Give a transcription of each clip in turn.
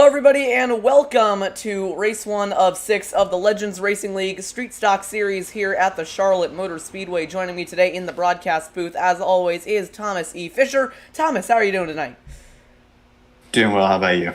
Hello everybody and welcome to Race 1 of 6 of the Legends Racing League Street Stock Series here at the Charlotte Motor Speedway. Joining me today in the broadcast booth, as always, is Thomas E. Fisher. Thomas, how are you doing tonight? Doing well, how about you?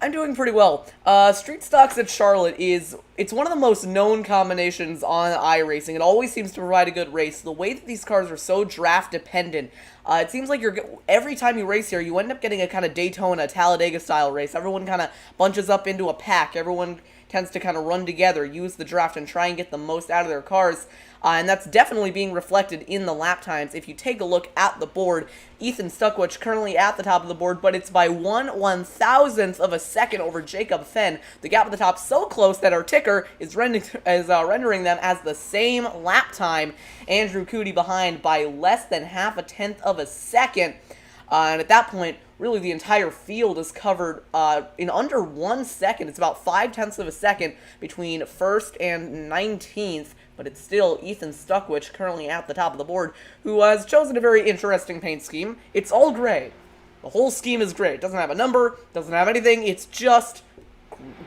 I'm doing pretty well. Street Stocks at Charlotte it's one of the most known combinations on iRacing. It always seems to provide a good race. The way that these cars are so draft dependent, it seems like every time you race here, you end up getting a kind of Daytona, Talladega style race. Everyone kind of bunches up into a pack. Everyone tends to kind of run together, use the draft, and try and get the most out of their cars. And that's definitely being reflected in the lap times. If you take a look at the board, Ethan Stuckwich currently at the top of the board, but it's by 1/1000th of a second over Jacob Fenn. The gap at the top so close that our ticker is rendering them as the same lap time. Andrew Cootie behind by less than half a tenth of a second. And at that point, really the entire field is covered in under 1 second. It's about 0.5 of a second between 1st and 19th. But it's still Ethan Stuckwich currently at the top of the board, who has chosen a very interesting paint scheme. It's all gray. The whole scheme is gray. It doesn't have a number, doesn't have anything. It's just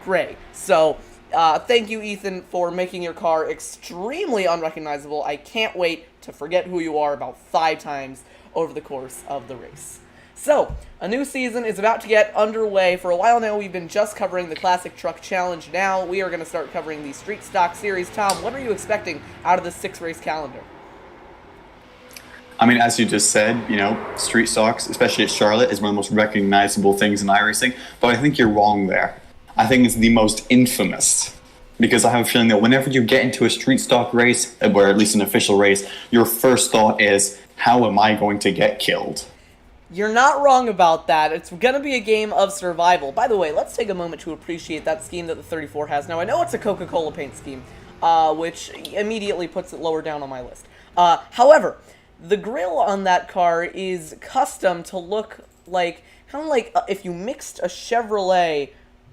gray. So, thank you, Ethan, for making your car extremely unrecognizable. I can't wait to forget who you are about 5 times over the course of the race. So, a new season is about to get underway. For a while now, we've been just covering the Classic Truck Challenge. Now, we are going to start covering the Street Stock Series. Tom, what are you expecting out of the 6-race calendar? I mean, as you just said, street stocks, especially at Charlotte, is one of the most recognizable things in iRacing, but I think you're wrong there. I think it's the most infamous, because I have a feeling that whenever you get into a street stock race, or at least an official race, your first thought is, how am I going to get killed? You're not wrong about that. It's going to be a game of survival. By the way, let's take a moment to appreciate that scheme that the 34 has. Now, I know it's a Coca-Cola paint scheme, which immediately puts it lower down on my list. However, the grille on that car is custom to look like, kind of like if you mixed a Chevrolet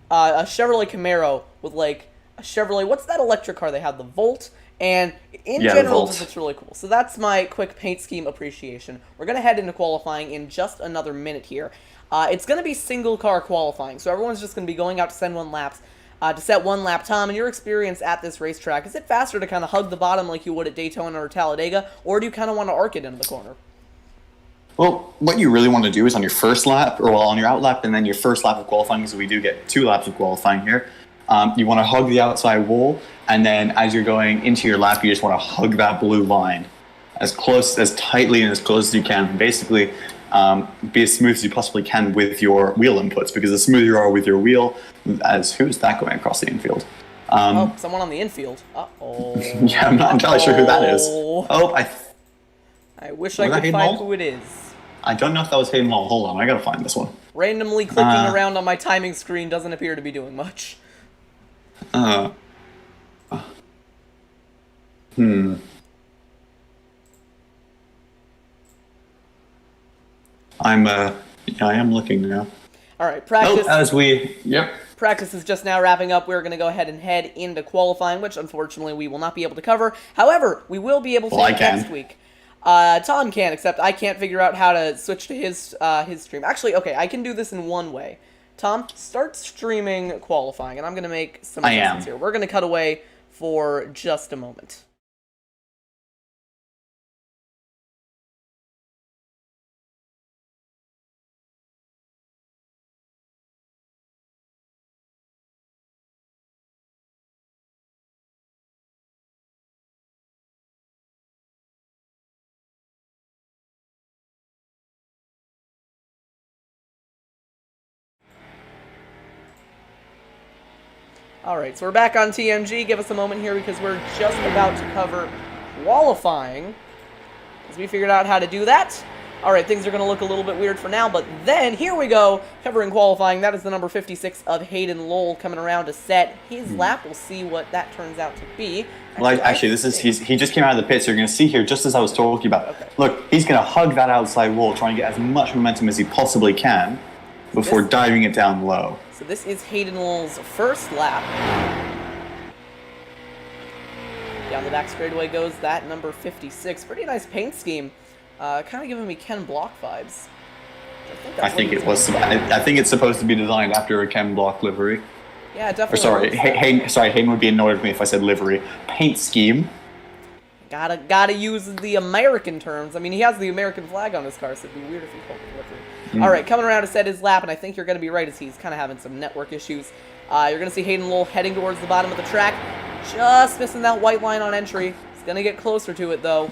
Camaro with like a Chevrolet, what's that electric car they had, the Volt? And in general, this looks really cool. So that's my quick paint scheme appreciation. We're going to head into qualifying in just another minute here. It's going to be single car qualifying, so everyone's just going to be going out to set 1 lap. Tom, in your experience at this racetrack, is it faster to kind of hug the bottom like you would at Daytona or Talladega, or do you kind of want to arc it into the corner? Well, what you really want to do is on your first lap, or on your out lap, and then your first lap of qualifying, because we do get 2 laps of qualifying here. You want to hug the outside wall, and then as you're going into your lap, you just want to hug that blue line as tightly and as close as you can. Basically, be as smooth as you possibly can with your wheel inputs, because the smoother you are with your wheel, who's that going across the infield? Someone on the infield. Uh-oh. Yeah, I'm not entirely sure who that is. I wish I could find who it is. I don't know if that was Hayden Hall. Hold on, I gotta find this one. Randomly clicking around on my timing screen doesn't appear to be doing much. I am looking now. All right, practice. Practice is just now wrapping up. We're going to go ahead and head into qualifying, which unfortunately we will not be able to cover. However, we will be able to next week. Tom can, except I can't figure out how to switch to his stream. Actually, okay, I can do this in one way. Tom, start streaming qualifying, and I'm going to make some adjustments here. We're going to cut away for just a moment. Alright, so we're back on TMG. Give us a moment here because we're just about to cover qualifying, as we figured out how to do that. Alright, things are going to look a little bit weird for now, but then, here we go, covering qualifying. That is the number 56 of Hayden Lowell coming around to set his lap. We'll see what that turns out to be. Actually, he just came out of the pits. You're going to see here, just as I was talking about. Okay. Look, he's going to hug that outside wall, trying to get as much momentum as he possibly can before diving it down low. So this is Hayden Lowell's first lap. Down the back straightaway goes that number 56. Pretty nice paint scheme. Kind of giving me Ken Block vibes. I think it was. I think it's supposed to be designed after a Chem Block livery. Yeah, definitely. Or Hayden would be annoyed with me if I said livery. Paint scheme. Gotta use the American terms. I mean, he has the American flag on his car, so it'd be weird if he called it livery. All right, coming around to set his lap, and I think you're going to be right as he's kind of having some network issues. You're going to see Hayden Lowell heading towards the bottom of the track, just missing that white line on entry. He's going to get closer to it, though.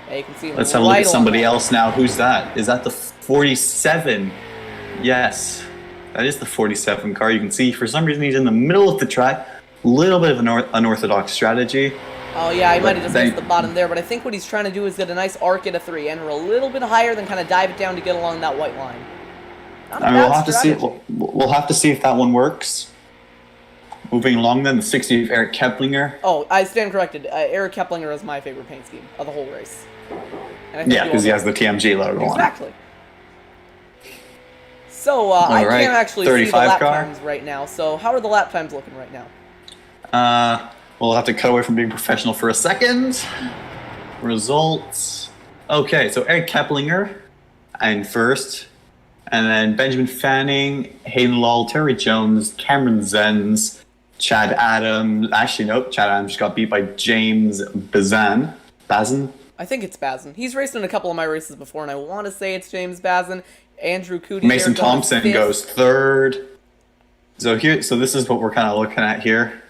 Yeah, you can see him. Let's have a look at somebody else now. Who's that? Is that the 47? Yes, that is the 47 car. You can see for some reason he's in the middle of the track. A little bit of an unorthodox strategy. Oh, yeah, he might have just missed the bottom there, but I think what he's trying to do is get a nice arc at a 3, enter a little bit higher, then kind of dive it down to get along that white line. We'll have to see. We'll have to see if that one works. Moving along, then the 60 of Eric Keplinger. Oh, I stand corrected. Eric Keplinger is my favorite paint scheme of the whole race. Yeah, because he has the TMG logo on it. Exactly. So I can't actually see the lap times right now. So how are the lap times looking right now? We'll have to cut away from being professional for a second. Results. Okay, so Eric Keplinger in first. And then Benjamin Fanning, Hayden Lowell, Terry Jones, Cameron Zenz, Chad Adams. Actually, nope. Chad Adams just got beat by James Bazan. Bazan? I think it's Bazan. He's raced in a couple of my races before, and I want to say it's James Bazan. Andrew Cootie. Mason Thompson goes third. So this is what we're kind of looking at here.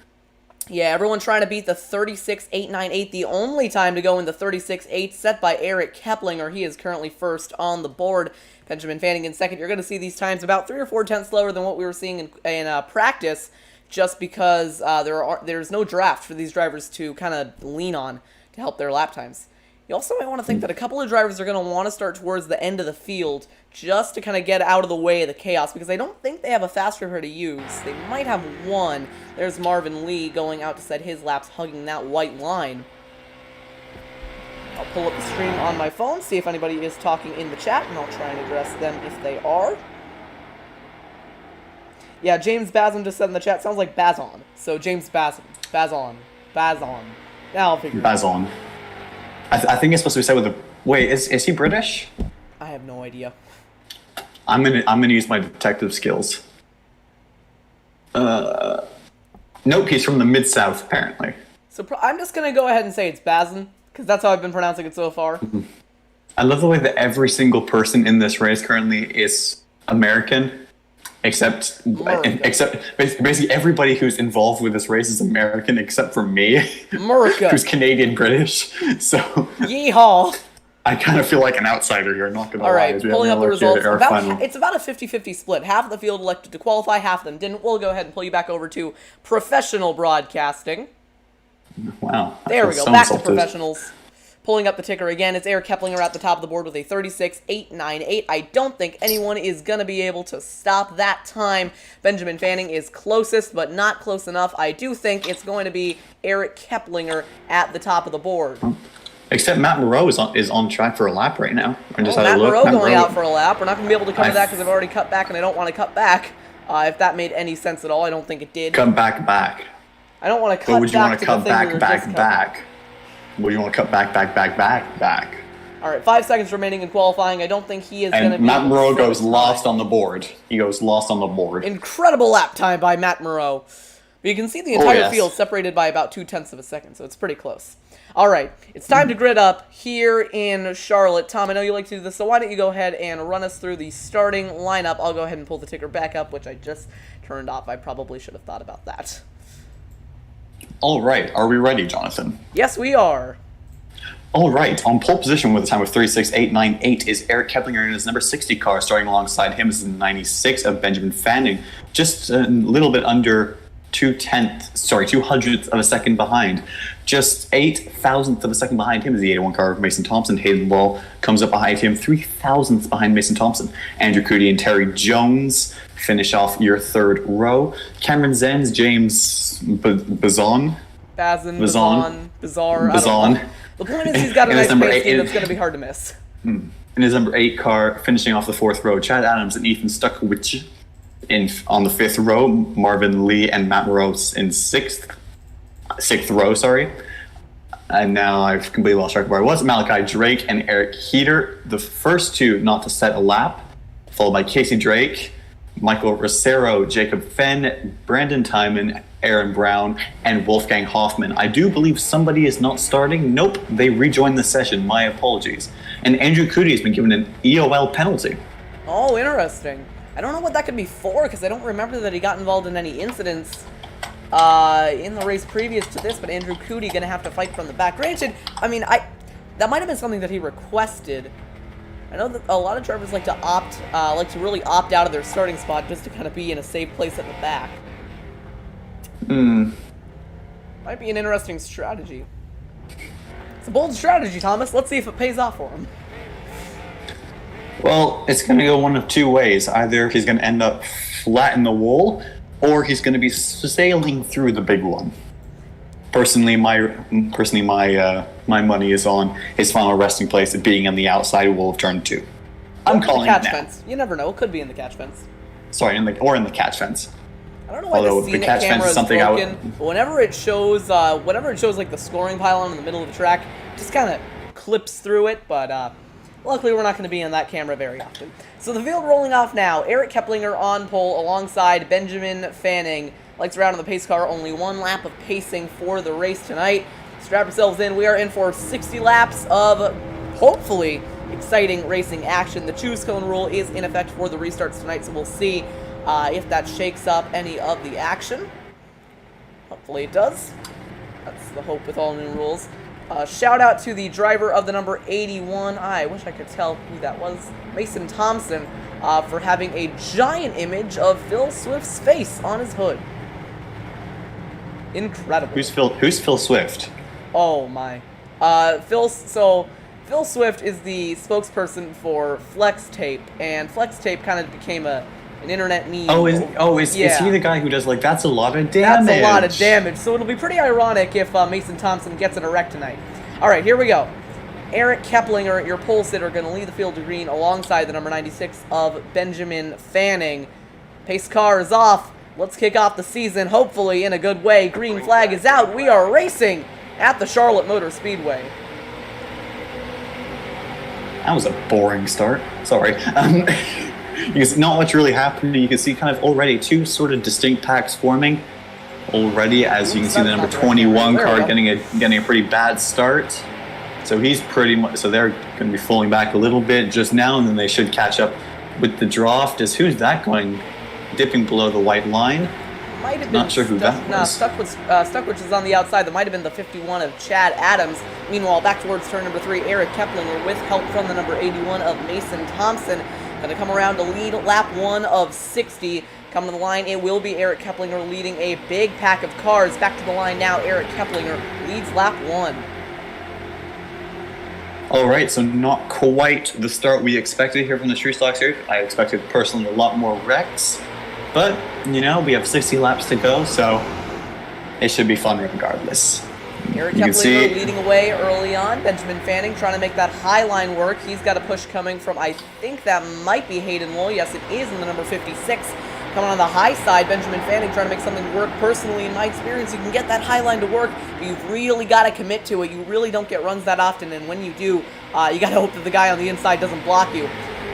Yeah, everyone trying to beat the 36.898. The only time to go in the 36.8 set by Eric Keplinger. He is currently first on the board. Benjamin Fanning in second. You're going to see these times about 3 or 4 tenths slower than what we were seeing in practice, just because there's no draft for these drivers to kind of lean on to help their lap times. You also might want to think that a couple of drivers are going to want to start towards the end of the field just to kind of get out of the way of the chaos, because I don't think they have a fast repair to use. They might have one. There's Marvin Lee going out to set his laps, hugging that white line. I'll pull up the stream on my phone, see if anybody is talking in the chat, and I'll try and address them if they are. Yeah, James Bazan just said in the chat, sounds like Bazon. So James Bazan. Bazon. Now I'll figure it out. Bazon. I think it's supposed to be said with a... Wait, is he British? I have no idea. I'm gonna use my detective skills. Nope, he's from the Mid-South, apparently. So I'm just gonna go ahead and say it's Bazan, because that's how I've been pronouncing it so far. I love the way that every single person in this race currently is American, except basically everybody who's involved with this race is American except for me, who's Canadian British. So yeehaw! I kind of feel like an outsider here. Not gonna lie. All right, pulling up the results. It's about a 50-50 split. Half of the field elected to qualify, half of them didn't. We'll go ahead and pull you back over to professional broadcasting. Wow. There we go. Back to professionals. Pulling up the ticker again, it's Eric Keplinger at the top of the board with a 36.898. I don't think anyone is going to be able to stop that time. Benjamin Fanning is closest, but not close enough. I do think it's going to be Eric Keplinger at the top of the board. Except Matt Moreau is on track for a lap right now. Matt Moreau going out for a lap. We're not going to be able to come to that because I've already cut back, and I don't want to cut back. If that made any sense at all, I don't think it did. Cut back. I don't want to cut back. Or would you want to cut back? Would you want to cut back? All right, 5 seconds remaining in qualifying. I don't think he is going to be... Matt Moreau goes lost on the board. He goes lost on the board. Incredible lap time by Matt Moreau. But you can see the entire field separated by about 0.2 of a second, so it's pretty close. All right, it's time to grid up here in Charlotte. Tom, I know you like to do this, so why don't you go ahead and run us through the starting lineup. I'll go ahead and pull the ticker back up, which I just turned off. I probably should have thought about that. All right, are we ready, Jonathan? Yes, we are. All right, on pole position with a time of 36.898 is Eric Keplinger in his number 60 car. Starting alongside him is the 96 of Benjamin Fanning, just a little bit under 2/100th of a second behind. Just 8,000th of a second behind him is the 81 car of Mason Thompson. Hayden Lowell comes up behind him, 3,000th behind Mason Thompson. Andrew Cootie and Terry Jones finish off your third row. Cameron Zenz, James Bazan. The point is he's got a nice pace scheme that's going to be hard to miss. In his number 8 car, finishing off the 4th row, Chad Adams and Ethan Stuckowicz on the 5th row, Marvin Lee and Matt Moreau in 6th row, sorry. And now I've completely lost track of where I was. Malachi Drake and Eric Heater, the first two not to set a lap. followed by Casey Drake, Michael Rosero, Jacob Fenn, Brandon Timon, Aaron Brown, and Wolfgang Hoffman. I do believe somebody is not starting. Nope, they rejoined the session. My apologies. And Andrew Cootie has been given an EOL penalty. Oh, interesting. I don't know what that could be for, because I don't remember that he got involved in any incidents in the race previous to this, but Andrew Cootie going to have to fight from the back. Granted, I mean, that might have been something that he requested. I know that a lot of drivers like to really opt out of their starting spot just to kind of be in a safe place at the back. Might be an interesting strategy. It's a bold strategy, Thomas. Let's see if it pays off for him. Well, it's going to go one of two ways. Either he's going to end up flat in the wall, or he's going to be sailing through the big one. Personally, my money is on his final resting place being on the outside wall of turn 2. I'm calling it now. Catch fence. You never know. It could be in the catch fence. Sorry, in the catch fence. I don't know why the scenic camera is broken, but whenever it shows like the scoring pylon in the middle of the track, it just kind of clips through it. But luckily, we're not going to be in that camera very often. So the field rolling off now. Eric Keplinger on pole alongside Benjamin Fanning. Lights around on the pace car. Only one lap of pacing for the race tonight. Strap yourselves in. We are in for 60 laps of hopefully exciting racing action. The choose cone rule is in effect for the restarts tonight, so we'll see if that shakes up any of the action. Hopefully it does. That's the hope with all new rules. Shout out to the driver of the number 81. I wish I could tell who that was. Mason Thompson, for having a giant image of Phil Swift's face on his hood. Incredible. Who's Phil Swift? Oh my. Phil Swift is the spokesperson for Flex Tape, and Flex Tape kind of became an internet meme. Is he the guy who does like, that's a lot of damage? That's a lot of damage. So it'll be pretty ironic if Mason Thompson gets in a wreck tonight. All right, here we go. Eric Keplinger, your pole sitter, going to lead the field to green alongside the number 96 of Benjamin Fanning. Pace car is off. Let's kick off the season, hopefully in a good way. Green flag is out. We are racing at the Charlotte Motor Speedway. That was a boring start. Sorry. Because not much really happened. You can see kind of already two sort of distinct packs forming already, as you can see the number 21 car getting a pretty bad start. So they're going to be falling back a little bit just now, and then they should catch up with the draft. Who's that going? Dipping below the white line. Might have been not sure who that was. Stuckwich is on the outside. That might have been the 51 of Chad Adams. Meanwhile, back towards turn number 3, Eric Keplinger with help from the number 81 of Mason Thompson. Going to come around to lead lap 1 of 60. Coming to the line, it will be Eric Keplinger leading a big pack of cars. Back to the line now, Eric Keplinger leads lap 1. All right, so not quite the start we expected here from the Street Stock Series. I expected personally a lot more wrecks. But, we have 60 laps to go, so it should be fun regardless. Eric Keplinger leading away early on. Benjamin Fanning trying to make that high line work. He's got a push coming from, I think that might be Hayden Lowell. Yes, it is in the number 56. Coming on the high side, Benjamin Fanning trying to make something work. Personally, in my experience, you can get that high line to work, but you've really got to commit to it. You really don't get runs that often, and when you do, you got to hope that the guy on the inside doesn't block you.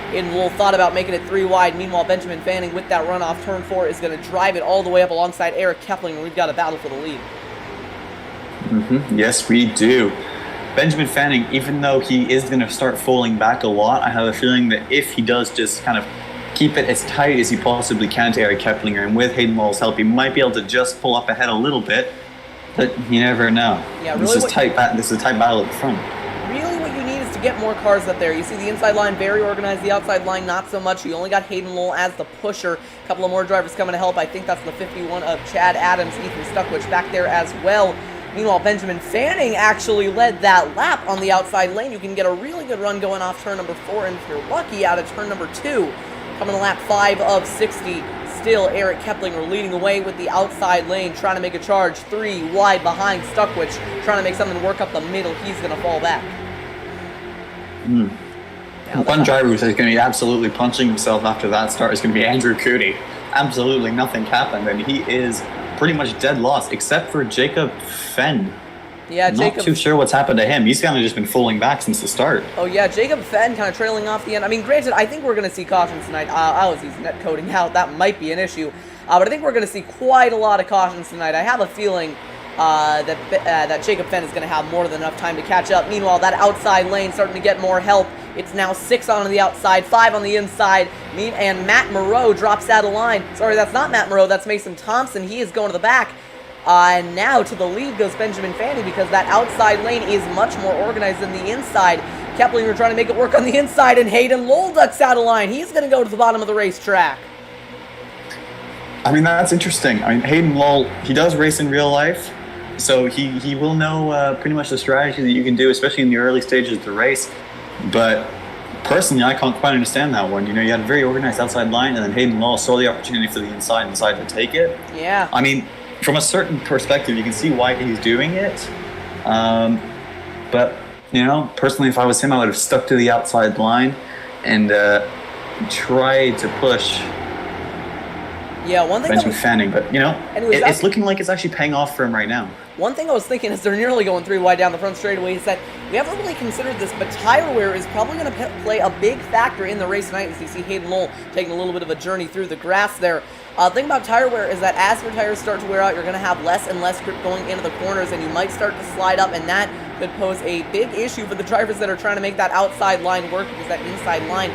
And Lowell thought about making it 3 wide. Meanwhile, Benjamin Fanning with that run off turn 4 is going to drive it all the way up alongside Eric Keplinger. We've got a battle for the lead. Yes, we do. Benjamin Fanning, even though he is going to start falling back a lot, I have a feeling that if he does just kind of keep it as tight as he possibly can to Eric Keplinger, and with Hayden Lowell's help, he might be able to just pull up ahead a little bit, but you never know. Yeah, really this is a tight battle at the front. Really what you need is to get more cars up there. You see the inside line very organized, the outside line not so much. You only got Hayden Lowell as the pusher. A couple of more drivers coming to help. I think that's the 51 of Chad Adams, Ethan Stuckwich back there as well. Meanwhile, Benjamin Fanning actually led that lap on the outside lane. You can get a really good run going off turn number 4, and if you're lucky, out of turn number 2. Coming to lap 5 of 60, still Eric Keplinger leading the way with the outside lane, trying to make a charge. 3 wide behind Stuckwich, trying to make something work up the middle. He's going to fall back. One driver who's going to be absolutely punching himself after that start is going to be Andrew Cootie. Absolutely nothing happened, and he is pretty much dead lost, except for Jacob Fenn. Yeah, Not too sure what's happened to him. He's kind of just been falling back since the start. Oh yeah, Jacob Fenn kind of trailing off the end. I mean, granted, I think we're going to see cautions tonight. I was using net coding out. That might be an issue. But I think we're going to see quite a lot of cautions tonight. I have a feeling that Jacob Fenn is going to have more than enough time to catch up. Meanwhile, that outside lane starting to get more help. It's now 6 on the outside, 5 on the inside. And Matt Moreau drops out of line. Sorry, that's not Matt Moreau. That's Mason Thompson. He is going to the back. And now to the lead goes Benjamin Fanning because that outside lane is much more organized than the inside. Keplinger trying to make it work on the inside, and Hayden Lowell ducks out of line. He's going to go to the bottom of the racetrack. I mean, that's interesting. I mean, Hayden Lowell, he does race in real life, so he will know pretty much the strategy that you can do, especially in the early stages of the race. But personally, I can't quite understand that one. You know, you had a very organized outside line, and then Hayden Lowell saw the opportunity for the inside and decided to take it. Yeah. I mean, from a certain perspective, you can see why he's doing it. But, you know, personally, if I was him, I would have stuck to the outside line and tried to push one thing Benjamin Fanning. But, you know, anyways, it's looking like it's actually paying off for him right now. One thing I was thinking as they're nearly going 3 wide down the front straightaway is that we haven't really considered this, but tire wear is probably going to play a big factor in the race tonight as you see Hayden Lowell taking a little bit of a journey through the grass there. The thing about tire wear is that as your tires start to wear out, you're going to have less and less grip going into the corners, and you might start to slide up, and that could pose a big issue for the drivers that are trying to make that outside line work, because that inside line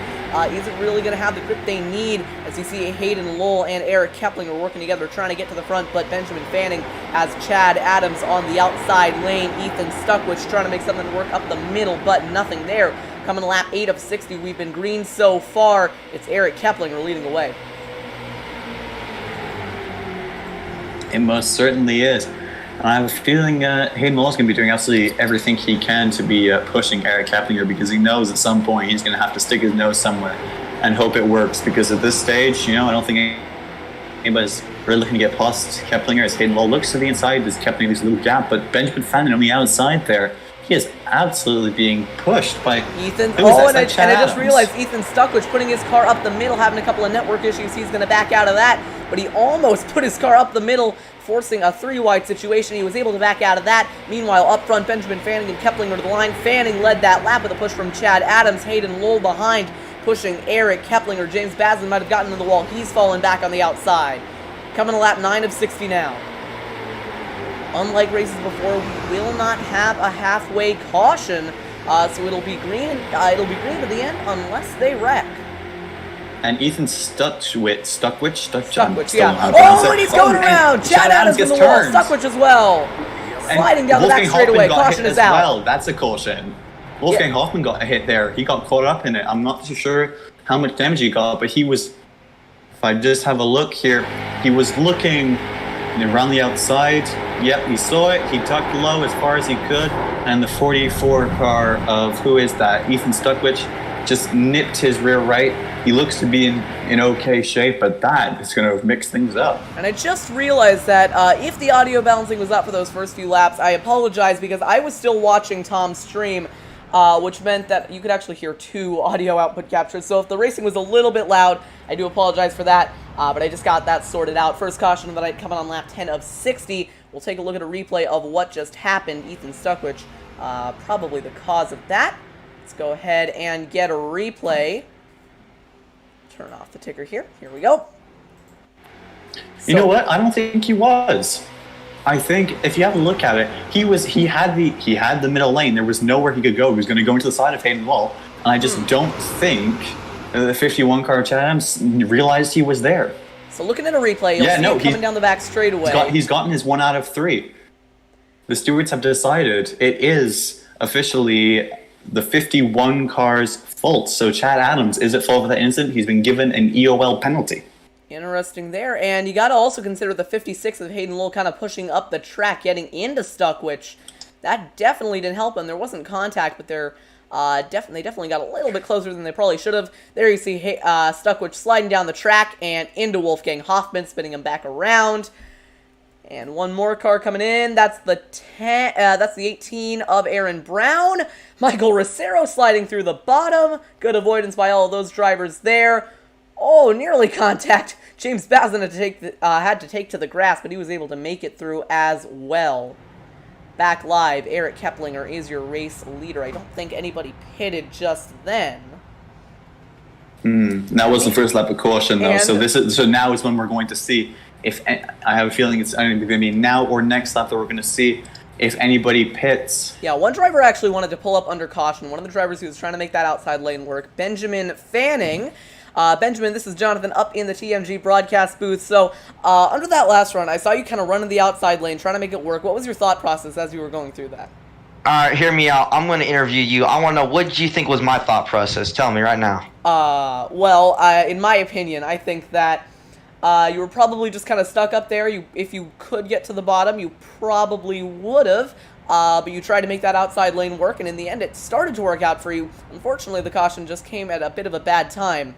isn't really going to have the grip they need, as you see Hayden Lowell and Eric Keplinger working together trying to get to the front, but Benjamin Fanning has Chad Adams on the outside lane. Ethan Stuckwich trying to make something work up the middle, but nothing there. Coming lap 8 of 60, we've been green so far. It's Eric Keplinger leading the way. It most certainly is. And I have a feeling Hayden Lowell's going to be doing absolutely everything he can to be pushing Eric Keplinger, because he knows at some point he's going to have to stick his nose somewhere and hope it works. Because at this stage, you know, I don't think anybody's really looking to get past Keplinger as Hayden Lowell looks to the inside. There's Keplinger, there's a little gap, but Benjamin Fanning on the outside there, he is absolutely being pushed by Ethan. And I just realized Ethan Stuckwich putting his car up the middle, having a couple of network issues. He's going to back out of that, but he almost put his car up the middle, forcing a 3-wide situation. He was able to back out of that. Meanwhile, up front, Benjamin Fanning and Keplinger to the line. Fanning led that lap with a push from Chad Adams. Hayden Lowell behind, pushing Eric Keplinger. James Baslin might have gotten to the wall. He's fallen back on the outside. Coming to lap 9 of 60 now. Unlike races before, we will not have a halfway caution, so it'll be green. It'll be green to the end unless they wreck. And Ethan Stuckwich, yeah. Oh, and he's going around. Chad Adams in the wall. Stuckwich as well. Sliding down the back straightaway. Caution is out. Well, that's a caution. Wolfgang Hoffman got a hit there. He got caught up in it. I'm not too sure how much damage he got, but he was. If I just have a look here, he was looking around the outside. Yep, he saw it. He tucked low as far as he could, and the 44 car of who is that? Ethan Stuckwich just nipped his rear right. He looks to be in okay shape, but that is going to mix things up. And I just realized that if the audio balancing was up for those first few laps, I apologize because I was still watching Tom's stream, which meant that you could actually hear 2 audio output captures. So if the racing was a little bit loud, I do apologize for that, but I just got that sorted out. First caution of the night coming on lap 10 of 60. We'll take a look at a replay of what just happened. Ethan Stuckwich, probably the cause of that. Let's go ahead and get a replay. Turn off the ticker here. Here we go. You know what? I don't think he was. I think if you have a look at it, he had the middle lane. There was nowhere he could go. He was going to go into the side of Hayden Lowell, and I just don't think the 51 car Chad Adams realized he was there. So looking at a replay, you'll see him coming down the back straightaway. He's gotten his 1 out of 3. The stewards have decided it is officially the 51 car's fault. So Chad Adams is at fault for that incident. He's been given an EOL penalty. Interesting there. And you got to also consider the 56 of Hayden Lowell kind of pushing up the track, getting into Stuckwich. That definitely didn't help him. There wasn't contact, but they definitely got a little bit closer than they probably should have. There you see Stuckwich sliding down the track and into Wolfgang Hoffman, spinning him back around. And one more car coming in. That's the 18 of Aaron Brown. Michael Rosero sliding through the bottom. Good avoidance by all of those drivers there. Oh, nearly contact. James Baslin had to take to the grass, but he was able to make it through as well. back live. Eric Keplinger is your race leader. I don't think anybody pitted just then. That was the first lap of caution, though. So now is when we're going to see if I have a feeling it's either going to be now or next lap that we're going to see if anybody pits. Yeah, one driver actually wanted to pull up under caution. One of the drivers who was trying to make that outside lane work, Benjamin Fanning. Benjamin, this is Jonathan up in the TMG broadcast booth. So, under that last run, I saw you kind of running the outside lane, trying to make it work. What was your thought process as you were going through that? All right, hear me out. I'm going to interview you. I want to know, what did you think was my thought process? Tell me right now. Well, in my opinion, I think that you were probably just kind of stuck up there. If you could get to the bottom, you probably would have. But you tried to make that outside lane work, and in the end, it started to work out for you. Unfortunately, the caution just came at a bit of a bad time.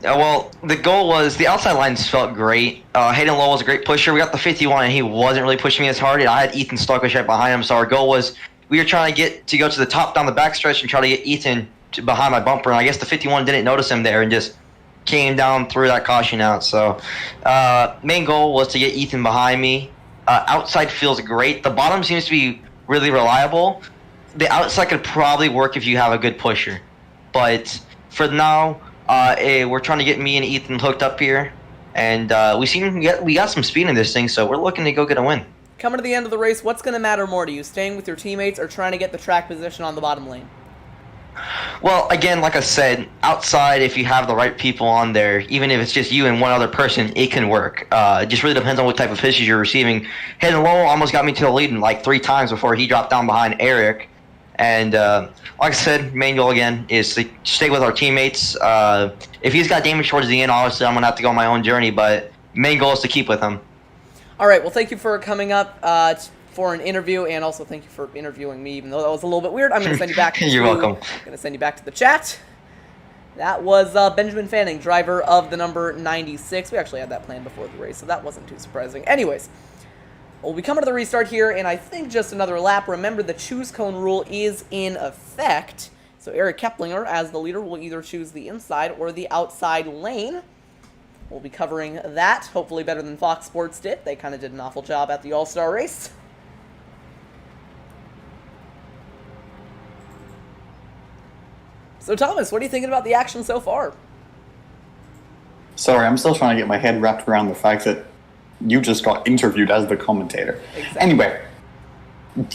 Well, the goal was, the outside lines felt great. Hayden Lowell was a great pusher. We got the 51, and he wasn't really pushing me as hard. And I had Ethan Stuckish right behind him, so our goal was, we were trying to go to the top down the backstretch and try to get Ethan behind my bumper. And I guess the 51 didn't notice him there and just came down through that caution out. So main goal was to get Ethan behind me. Outside feels great. The bottom seems to be really reliable. The outside could probably work if you have a good pusher. But for now, we're trying to get me and Ethan hooked up here. And we got some speed in this thing, so we're looking to go get a win. Coming to the end of the race, what's going to matter more to you? Staying with your teammates or trying to get the track position on the bottom lane? Well, again, like I said, outside, if you have the right people on there, even if it's just you and one other person, it can work. It just really depends on what type of pitches you're receiving. Hayden Lowell almost got me to the lead in like 3 times before he dropped down behind Eric. And like I said, main goal again is to stay with our teammates. If he's got damage towards the end, obviously I'm going to have to go on my own journey, but main goal is to keep with him. All right, well, thank you for coming up for an interview, and also thank you for interviewing me, even though that was a little bit weird. I'm going to send you back to... You're welcome. I'm going to send you back to the chat. That was Benjamin Fanning, driver of the number 96. We actually had that planned before the race, so that wasn't too surprising. Anyways, we'll be coming to the restart here, and I think just another lap. Remember, the choose cone rule is in effect, so Eric Keplinger, as the leader, will either choose the inside or the outside lane. We'll be covering that, hopefully better than Fox Sports did. They kind of did an awful job at the All-Star race. So, Thomas, what are you thinking about the action so far? Sorry, I'm still trying to get my head wrapped around the fact that you just got interviewed as the commentator. Exactly. Anyway,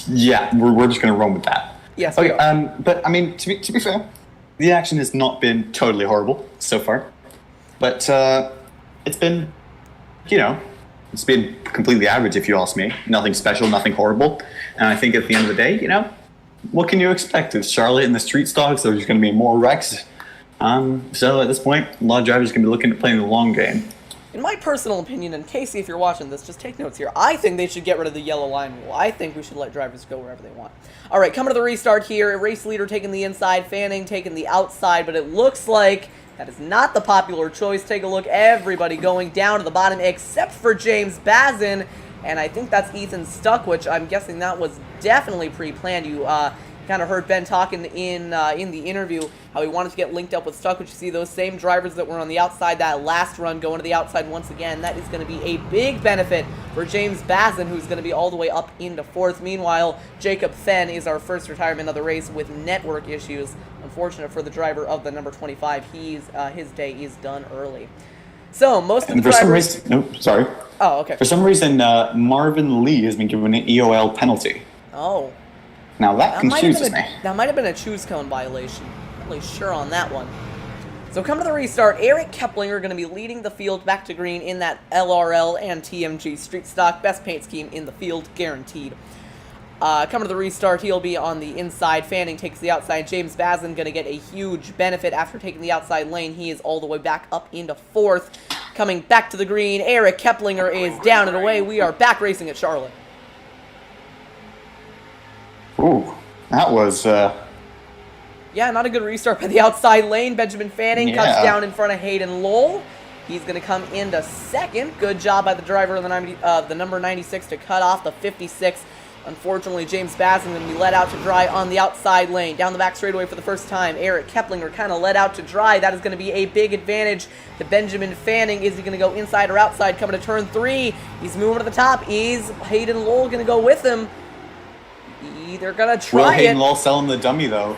yeah, we're just going to run with that. Yes, okay, we are. but, I mean, to be fair, the action has not been totally horrible so far. But it's been, it's been completely average, if you ask me. Nothing special, nothing horrible. And I think at the end of the day, what can you expect? It's Charlotte in the street stocks. There's going to be more wrecks. So at this point, a lot of drivers are going to be looking at playing the long game. In my personal opinion, and Casey, if you're watching this, just take notes here. I think they should get rid of the yellow line rule. I think we should let drivers go wherever they want. All right, coming to the restart here. Race leader taking the inside, Fanning taking the outside, but it looks like that is not the popular choice. Take a look. Everybody going down to the bottom except for James Bazin. And I think that's Ethan Stuck, which I'm guessing that was definitely pre-planned. You kind of heard Ben talking in the interview how he wanted to get linked up with Stuck, which you see those same drivers that were on the outside that last run going to the outside once again. That is going to be a big benefit for James Bazin, who's going to be all the way up into 4th. Meanwhile, Jacob Fenn is our first retirement of the race with network issues. Unfortunate for the driver of the number 25. His day is done early. So, most of the drivers... Oh, okay. For some reason, Marvin Lee has been given an EOL penalty. Oh. Now that confuses me. That might have been a choose cone violation. Not really sure on that one. So coming to the restart, Eric Keplinger going to be leading the field back to green in that LRL and TMG street stock. Best paint scheme in the field, guaranteed. Coming to the restart, he'll be on the inside. Fanning takes the outside. James Bazin going to get a huge benefit after taking the outside lane. He is all the way back up into 4th. Coming back to the green, Eric Keplinger is down and away. We are back racing at Charlotte. Ooh, that was... Yeah, not a good restart by the outside lane. Benjamin Fanning cuts down in front of Hayden Lowell. He's going to come into 2nd. Good job by the driver of the number 96 to cut off the 56. Unfortunately, James Basson going to be let out to dry on the outside lane. Down the back straightaway for the first time, Eric Keplinger kind of let out to dry. That is going to be a big advantage to Benjamin Fanning. Is he going to go inside or outside? Coming to turn 3. He's moving to the top. Is Hayden Lowell going to go with him? They're going to try Will it. Hayden Lowell sell him the dummy, though?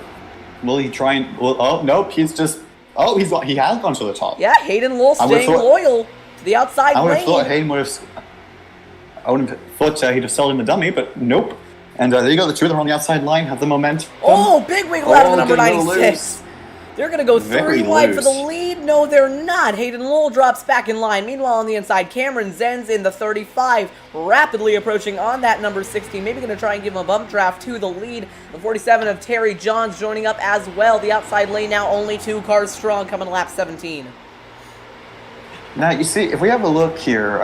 Will he try and... oh, nope. He has gone to the top. Yeah, Hayden Lowell staying loyal to the outside lane. I would have thought Hayden would have... I would have thought he'd have sold him the dummy, but nope. And there you go, the two of them are on the outside line, have the momentum. Oh, big wiggle out of the number getting a 96. loose. They're going to go Very 3 wide for loose. the lead. No, they're not. Hayden Lowell drops back in line. Meanwhile, on the inside, Cameron Zenz in the 35, rapidly approaching on that number 16. Maybe going to try and give him a bump draft to the lead. The 47 of Terry Johns joining up as well. The outside lane now only 2 cars strong, coming to lap 17. Now, you see, if we have a look here,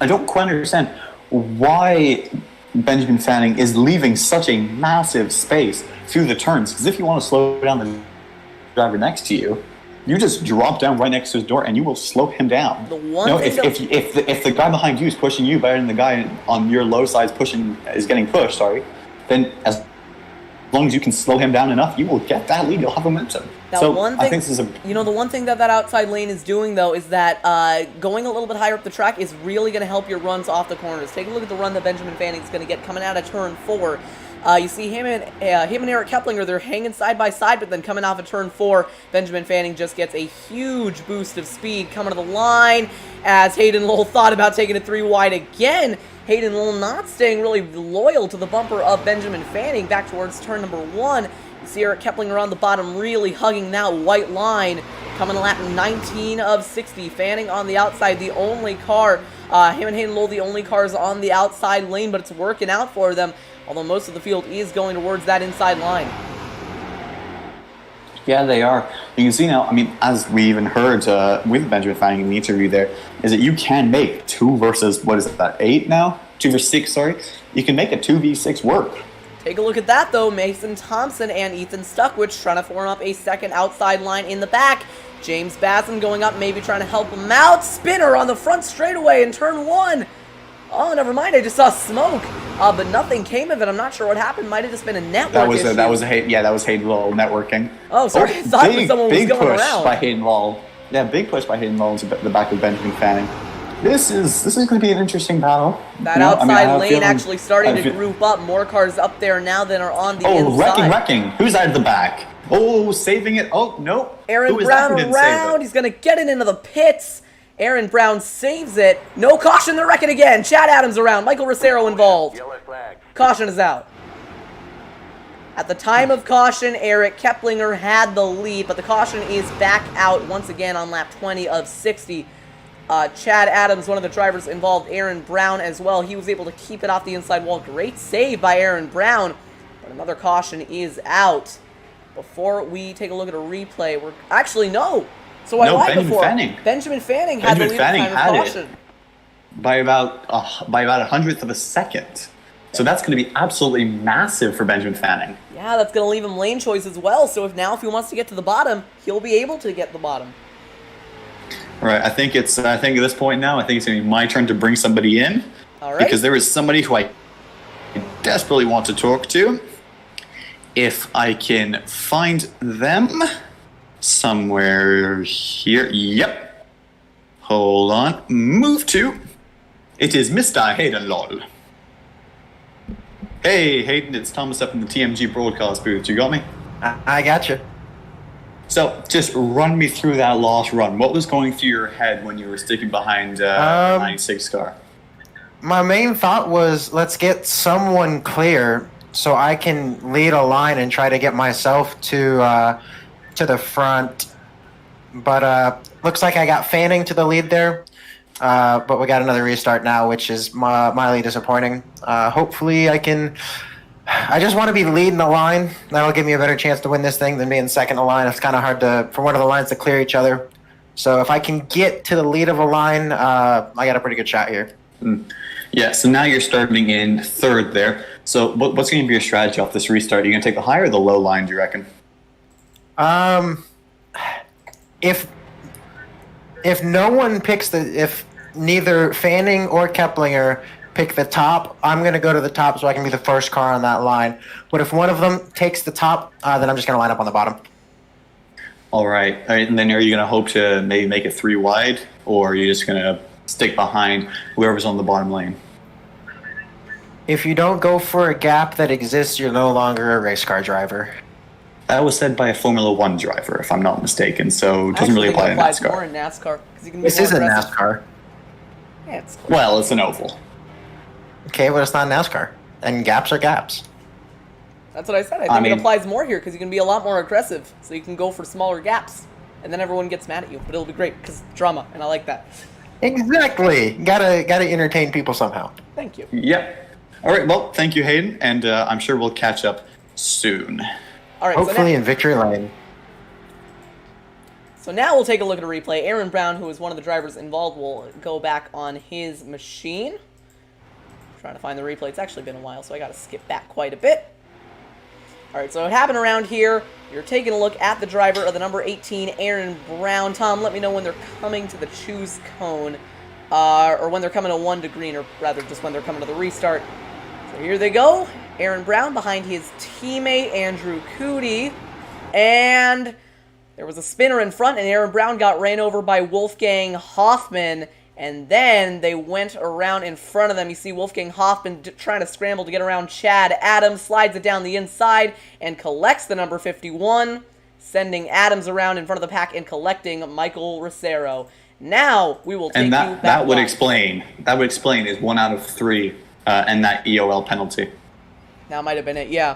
I don't quite understand why Benjamin Fanning is leaving such a massive space through the turns. Because if you want to slow down the driver next to you, you just drop down right next to his door and you will slow him down. The one if the guy behind you is pushing you better than the guy on your low side is getting pushed, then as long as you can slow him down enough, you will get that lead. You'll have momentum. Now, so one thing, I think this is the one thing that outside lane is doing, though, is that going a little bit higher up the track is really going to help your runs off the corners. Take a look at the run that Benjamin Fanning is going to get coming out of turn 4. You see him and Eric Keplinger, they're hanging side by side, but then coming off of turn 4, Benjamin Fanning just gets a huge boost of speed coming to the line as Hayden Lowell thought about taking it 3 wide again. Hayden Lowell not staying really loyal to the bumper of Benjamin Fanning back towards turn number 1. You see Eric Keplinger on the bottom really hugging that white line. Coming to lap 19 of 60. Fanning on the outside, the only car. Him and Hayden Lowell, the only cars on the outside lane, but it's working out for them. Although most of the field is going towards that inside line. Yeah, they are. You can see now, as we even heard with Benjamin Fanning in the interview there, is that you can make 2 versus, 8 now? 2 versus 6, sorry. You can make a 2v6 work. Take a look at that, though. Mason Thompson and Ethan Stuckwich trying to form up a second outside line in the back. James Basson going up, maybe trying to help him out. Spinner on the front straightaway in turn 1. Oh, never mind. I just saw smoke, but nothing came of it. I'm not sure what happened. Might have just been a network issue. That was Hayden Lowell networking. Oh, sorry. I thought someone was going around. Big push by Hayden Lowell. Yeah, big push by Hayden Lowell into the back of Benjamin Fanning. This is going to be an interesting battle. That outside lane actually starting to group up. More cars up there now than are on the inside. Oh, wrecking. Who's out of the back? Oh, saving it. Oh, no. Aaron Brown around. He's going to get it into the pits. Aaron Brown saves it. No caution, they're wrecking again. Chad Adams around. Michael Rosero involved. Caution is out. At the time of caution, Eric Keplinger had the lead, but the caution is back out once again on lap 20 of 60. Chad Adams, one of the drivers involved, Aaron Brown as well. He was able to keep it off the inside wall. Great save by Aaron Brown, but another caution is out. Before we take a look at a replay, So I lied before. Benjamin Fanning had the lead at the time of caution. By about a hundredth of a second. So that's going to be absolutely massive for Benjamin Fanning. Yeah, that's going to leave him lane choice as well. So if he wants to get to the bottom, he'll be able to get the bottom. All right, I think at this point now, I think it's going to be my turn to bring somebody in. All right. Because there is somebody who I desperately want to talk to. If I can find them somewhere here. Yep. Hold on. Move to. It is Mr. Hayden Lowell. Hey, Hayden, it's Thomas up in the TMG broadcast booth. You got me? I got you. So, just run me through that last run. What was going through your head when you were sticking behind 96 car? My main thought was, let's get someone clear so I can lead a line and try to get myself to the front. But looks like I got Fanning to the lead there. But we got another restart now, which is mildly disappointing. Hopefully I just want to be leading the line. That'll give me a better chance to win this thing than being second in the line. It's kind of hard for one of the lines to clear each other. So if I can get to the lead of a line, I got a pretty good shot here. Yeah, so now you're starting in third there. So what's going to be your strategy off this restart? Are you going to take the high or the low line, do you reckon? If no one picks if neither Fanning or Keplinger pick the top, I'm going to go to the top so I can be the first car on that line. But if one of them takes the top, then I'm just going to line up on the bottom. All right. And then are you going to hope to maybe make it 3 wide, or are you just going to stick behind whoever's on the bottom lane? If you don't go for a gap that exists, you're no longer a race car driver. That was said by a Formula One driver, if I'm not mistaken, so it doesn't really apply to applies NASCAR. more in NASCAR. 'Cause you can be This more is a aggressive. NASCAR. Yeah, it's close. Well, it's an oval. Okay, but it's not NASCAR. And gaps are gaps. That's what I said. I think it mean- applies more here because you can be a lot more aggressive, so you can go for smaller gaps, and then everyone gets mad at you. But it'll be great because drama, and I like that. Exactly. Gotta entertain people somehow. Thank you. Yep. All right, well, thank you, Hayden, and I'm sure we'll catch up soon. All right. Hopefully in victory lane. So now we'll take a look at a replay. Aaron Brown, who is one of the drivers involved, will go back on his machine. Trying to find the replay. It's actually been a while, so I got to skip back quite a bit. All right, so what happened around here, you're taking a look at the driver of the number 18, Aaron Brown. Tom, let me know when they're coming to the choose cone, or when they're coming to 1 to green, or rather just when they're coming to the restart. So here they go. Aaron Brown behind his teammate, Andrew Cootie. And there was a spinner in front, and Aaron Brown got ran over by Wolfgang Hoffman. And then they went around in front of them. You see Wolfgang Hoffman trying to scramble to get around Chad Adams, slides it down the inside, and collects the number 51, sending Adams around in front of the pack and collecting Michael Rosero. Now we will take And you back. that would live. explain is 1 out of 3 and that EOL penalty. That might have been it, yeah.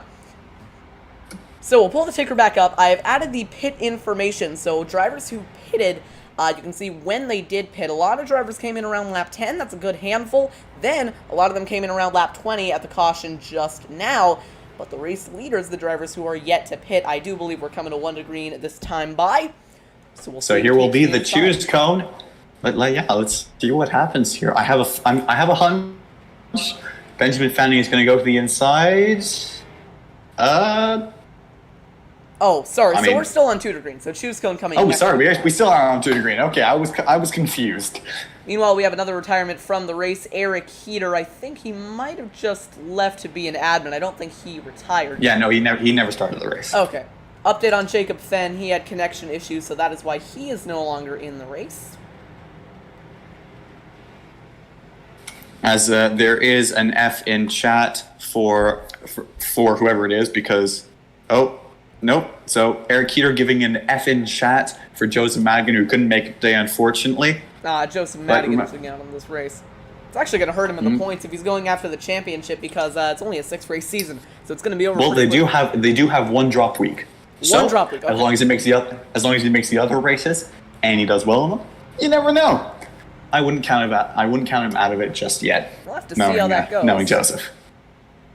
So we'll pull the ticker back up. I have added the pit information. So drivers who pitted, you can see when they did pit. A lot of drivers came in around lap 10. That's a good handful. Then a lot of them came in around lap 20 at the caution just now. But the race leaders, the drivers who are yet to pit, I do believe we're coming to 1 to green this time by. So we'll So see here who will be takes the inside. choose cone. But yeah, let's see what happens here. I have a hunch. Benjamin Fanning is going to go to the inside. Oh, sorry. I So mean- we're still on 2 to green. So choose cone coming Oh, next. sorry, we still are on 2 to green. Okay, I was confused. Meanwhile, we have another retirement from the race, Eric Keplinger. I think he might have just left to be an admin. I don't think he retired. Yeah, no, he never started the race. Okay. Update on Jacob Fenn. He had connection issues, so that is why he is no longer in the race. As there is an F in chat for whoever it is, because nope. So Eric Keplinger giving an F in chat for Joseph Madigan, who couldn't make it today, unfortunately. Joseph Madigan is looking out on this race. It's actually going to hurt him in the points if he's going after the championship because it's only a 6-race season, so it's going to be over. Well, they pretty do quickly. have 1 drop week. One drop week, okay. As long as he makes the other races and he does well in them, you never know. I wouldn't count him out of it just yet. We'll have to see how that goes. Knowing Joseph.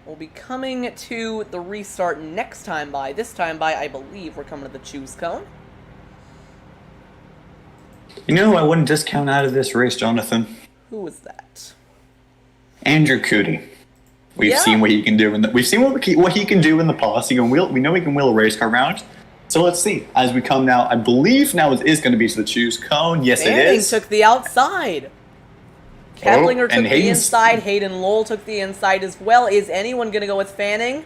We'll be coming to the restart next time by. This time by, I believe, we're coming to the choose cone. You know who I wouldn't discount out of this race, Jonathan? Who was that? Andrew Cootie. We've Yeah. seen what he can do what he can do in the past. We know he can wheel a race car around. So let's see. As we come now, I believe now it is going to be to the choose cone. Yes, it Fanning is. took the outside. Keplinger took and the Hayden's- inside. Hayden Lowell took the inside as well. Is anyone going to go with Fanning?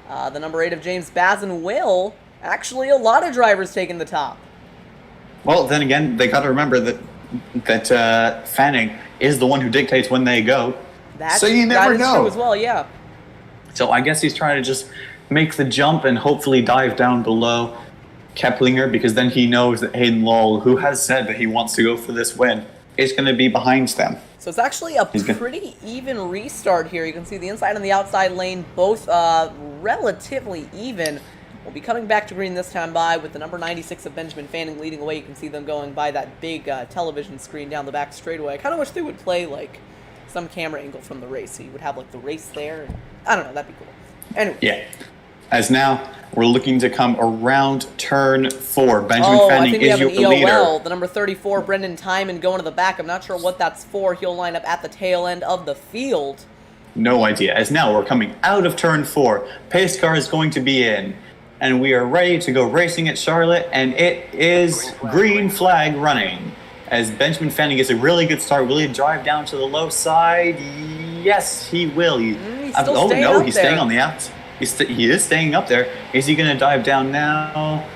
The number 8 of James Bazin will. Actually, a lot of drivers taking the top. Well, then again, they got to remember that Fanning is the one who dictates when they go. So you never that is know. true as well, yeah. So I guess he's trying to just make the jump and hopefully dive down below Keplinger, because then he knows that Hayden Lowell, who has said that he wants to go for this win, is going to be behind them. So it's actually a He's good. pretty even restart here. You can see the inside and the outside lane both relatively even. We'll be coming back to green this time by with the number 96 of Benjamin Fanning leading away. You can see them going by that big television screen down the back straightaway. I kind of wish they would play like some camera angle from the race, so you would have like the race there. I don't know, that'd be cool. Anyway. Yeah. As now, we're looking to come around turn 4. Benjamin Oh, I Fanning think we is have an your leader. EOL. The number 34, Brendan Timon, going to the back. I'm not sure what that's for. He'll line up at the tail end of the field. No idea. As now we're coming out of turn 4. Pace car is going to be in. And we are ready to go racing at Charlotte. And it is green flag running. As Benjamin Fanning gets a really good start. Will he drive down to the low side? yes, he will. He's still oh staying no, up he's there. staying on the outs. He is staying up there. Is he going to dive down now?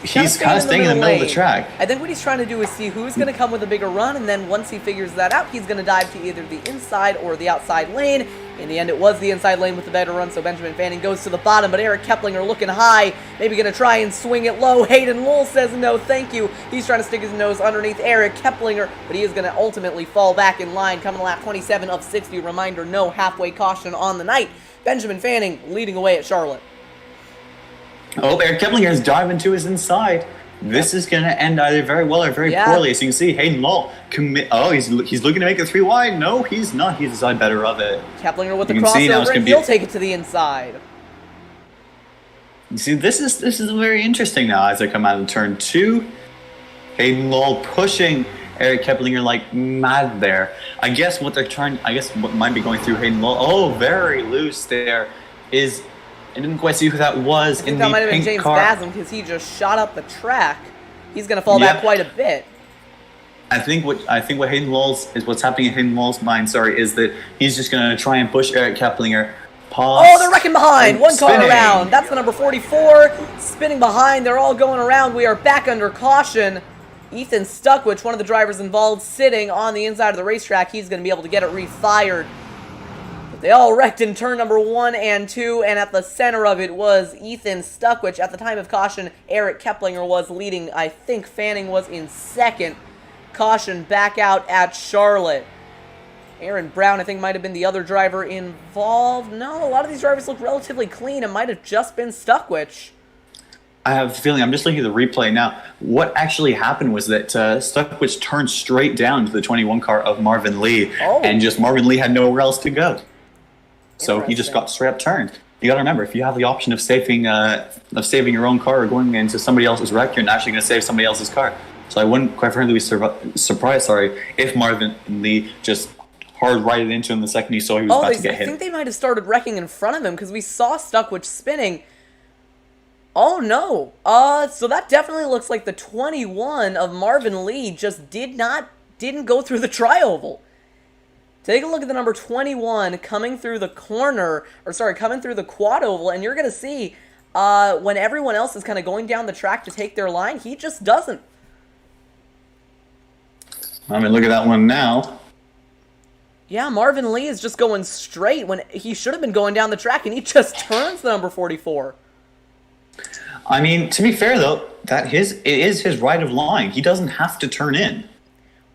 He's kind of staying in the middle of the track. I think what he's trying to do is see who's going to come with a bigger run, and then once he figures that out, he's going to dive to either the inside or the outside lane. In the end, it was the inside lane with the better run, so Benjamin Fanning goes to the bottom, but Eric Keplinger looking high, maybe going to try and swing it low. Hayden Lowell says no, thank you. He's trying to stick his nose underneath Eric Keplinger, but he is going to ultimately fall back in line, coming to lap 27 of 60. Reminder, no halfway caution on the night. Benjamin Fanning leading away at Charlotte. Oh, Eric Keplinger is diving to his inside. This is going to end either very well or very poorly. As you can see, Hayden Lowell he's looking to make it 3 wide. No, he's not. He's decided better of it. Keplinger with the crossover, and he'll take it to the inside. You see, this is very interesting now as I come out of turn 2. Hayden Lowell pushing Eric Keplinger like mad there. I guess what might be going through Hayden Lowell. Oh, very loose there is. I didn't quite see who that was in the pink car. That might have been James Basem because he just shot up the track. He's going to fall back quite a bit. I think what Hayden Lowell's is what's happening in Hayden Lowell's mind. Is that he's just going to try and push Eric Keplinger. Oh, they're wrecking behind. One car around. That's the number 44 spinning behind. They're all going around. We are back under caution. Ethan Stuckwich, one of the drivers involved, sitting on the inside of the racetrack. He's going to be able to get it refired. They all wrecked in turn number 1 and 2, and at the center of it was Ethan Stuckwich. At the time of caution, Eric Keplinger was leading. I think Fanning was in second. Caution back out at Charlotte. Aaron Brown, I think, might have been the other driver involved. No, a lot of these drivers look relatively clean. It might have just been Stuckwich. I have a feeling, I'm just looking at the replay now, what actually happened was that Stuckwich turned straight down to the 21 car of Marvin Lee, and just Marvin Lee had nowhere else to go. So he just got straight up turned. You got to remember, if you have the option of saving your own car or going into somebody else's wreck, you're naturally going to save somebody else's car. So I wouldn't quite frankly be surprised, if Marvin Lee just hard righted into him the second he saw he was about to get hit. I think they might have started wrecking in front of him because we saw Stuckwich spinning. Oh no! So that definitely looks like the 21 of Marvin Lee just didn't go through the tri-oval. Take a look at the number 21 coming through the coming through the quad oval, and you're going to see when everyone else is kind of going down the track to take their line, he just doesn't. I mean, look at that one now. Yeah, Marvin Lee is just going straight when he should have been going down the track, and he just turns the number 44. I mean, to be fair, though, it is his right of line. He doesn't have to turn in.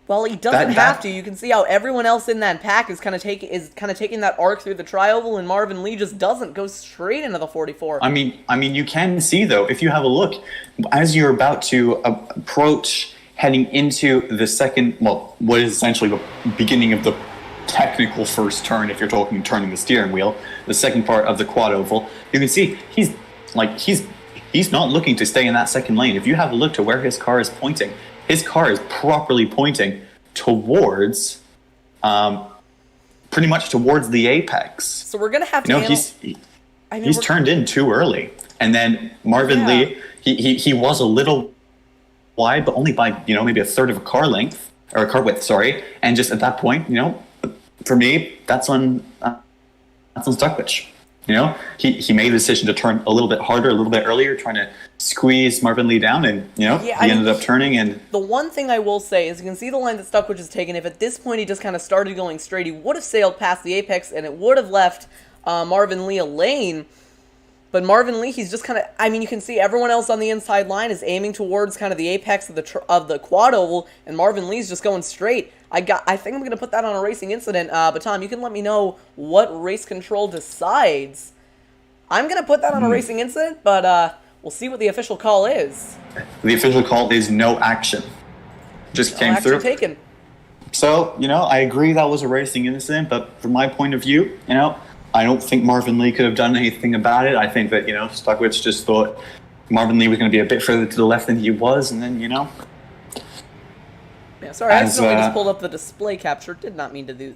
Well, he doesn't have to. You can see how everyone else in that pack is kind of taking that arc through the tri-oval, and Marvin Lee just doesn't go straight into the 44. I mean, you can see though, if you have a look, as you're about to approach, heading into the second, what is essentially the beginning of the technical first turn, if you're talking turning the steering wheel, the second part of the quad oval, you can see he's not looking to stay in that second lane. If you have a look to where his car is pointing. His car is properly pointing towards, pretty much towards the apex. So we're gonna have to. He's turned in too early, and then Marvin Lee, he was a little wide, but only by maybe a third of a car length or a car width. Sorry, and just at that point, for me, that's on Stuckwich. He made the decision to turn a little bit harder, a little bit earlier, trying to squeeze Marvin Lee down, and he ended up turning. And the one thing I will say is you can see the line that Stuckwich has taken. If at this point he just kind of started going straight, he would have sailed past the apex, and it would have left Marvin Lee a lane. But Marvin Lee, he's just kind of, you can see everyone else on the inside line is aiming towards kind of the apex of the quad oval, and Marvin Lee's just going straight. I think I'm going to put that on a racing incident, but Tom, you can let me know what race control decides. I'm going to put that on a racing incident, but we'll see what the official call is. The official call is no action. Just came through. Taken. So, I agree that was a racing incident, but from my point of view, I don't think Marvin Lee could have done anything about it. I think that, Stuckwich just thought Marvin Lee was going to be a bit further to the left than he was, and then, Yeah, sorry, I accidentally just pulled up the display capture. Didn't mean to do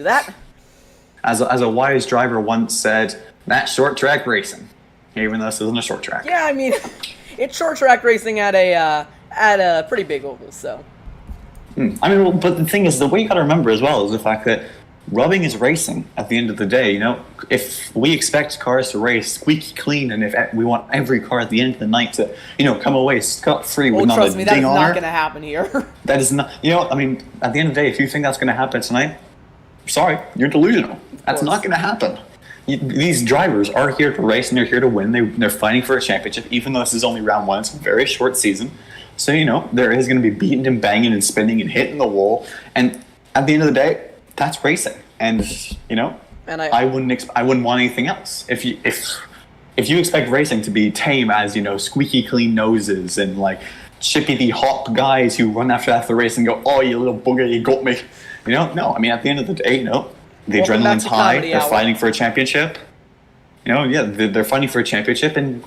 that. As a wise driver once said, that's short track racing, even though this isn't a short track. Yeah, it's short track racing at a pretty big oval, so. I mean, well, but the thing is, the way you got to remember as well is the fact that rubbing is racing at the end of the day. You know, if we expect cars to race squeaky clean, and if we want every car at the end of the night to, come away scot-free with not trust a me, that is ding on not her, going to happen here. that is not, I mean, at the end of the day, if you think that's going to happen tonight, sorry, you're delusional. That's not going to happen. These drivers are here to race and they're here to win. They're fighting for a championship, even though this is only round 1. It's a very short season. So, there is going to be beating and banging and spinning and hitting the wall. And at the end of the day, that's racing. And, and I wouldn't want anything else. If you expect racing to be tame as, squeaky clean noses and like chippity hop guys who run after the race and go, oh, you little booger, you got me. No. I mean, at the end of the day, the adrenaline's high. They're fighting for a championship. They're fighting for a championship, and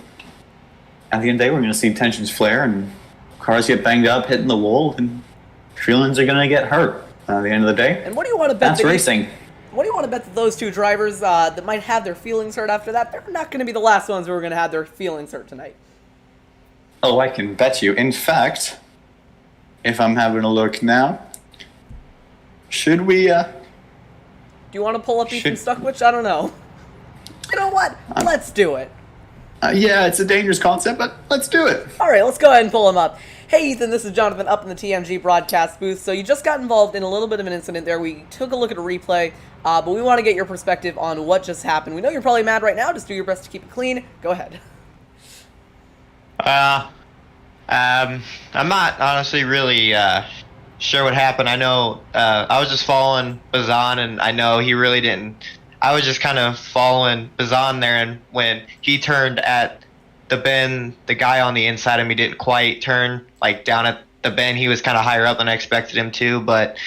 at the end of the day, we're going to see tensions flare and cars get banged up, hitting the wall, and feelings are going to get hurt at the end of the day. And what do you want to bet? That's racing. What do you want to bet that those two drivers that might have their feelings hurt after that, they're not going to be the last ones who are going to have their feelings hurt tonight? Oh, I can bet you. In fact, if I'm having a look now, should we... Do you want to pull up Ethan Stuckwich? I don't know. You know what? Let's do it. Yeah, it's a dangerous concept, but let's do it. All right, let's go ahead and pull him up. Hey, Ethan, this is Jonathan up in the TMG broadcast booth. So you just got involved in a little bit of an incident there. We took a look at a replay, but we want to get your perspective on what just happened. We know you're probably mad right now. Just do your best to keep it clean. Go ahead. I'm not honestly really sure what happened. I know I was just following Bazan, and I know he really didn't. I was just kind of following Bazan there, and when he turned at the bend, the guy on the inside of me didn't quite turn like down at the bend. He was kind of higher up than I expected him to, but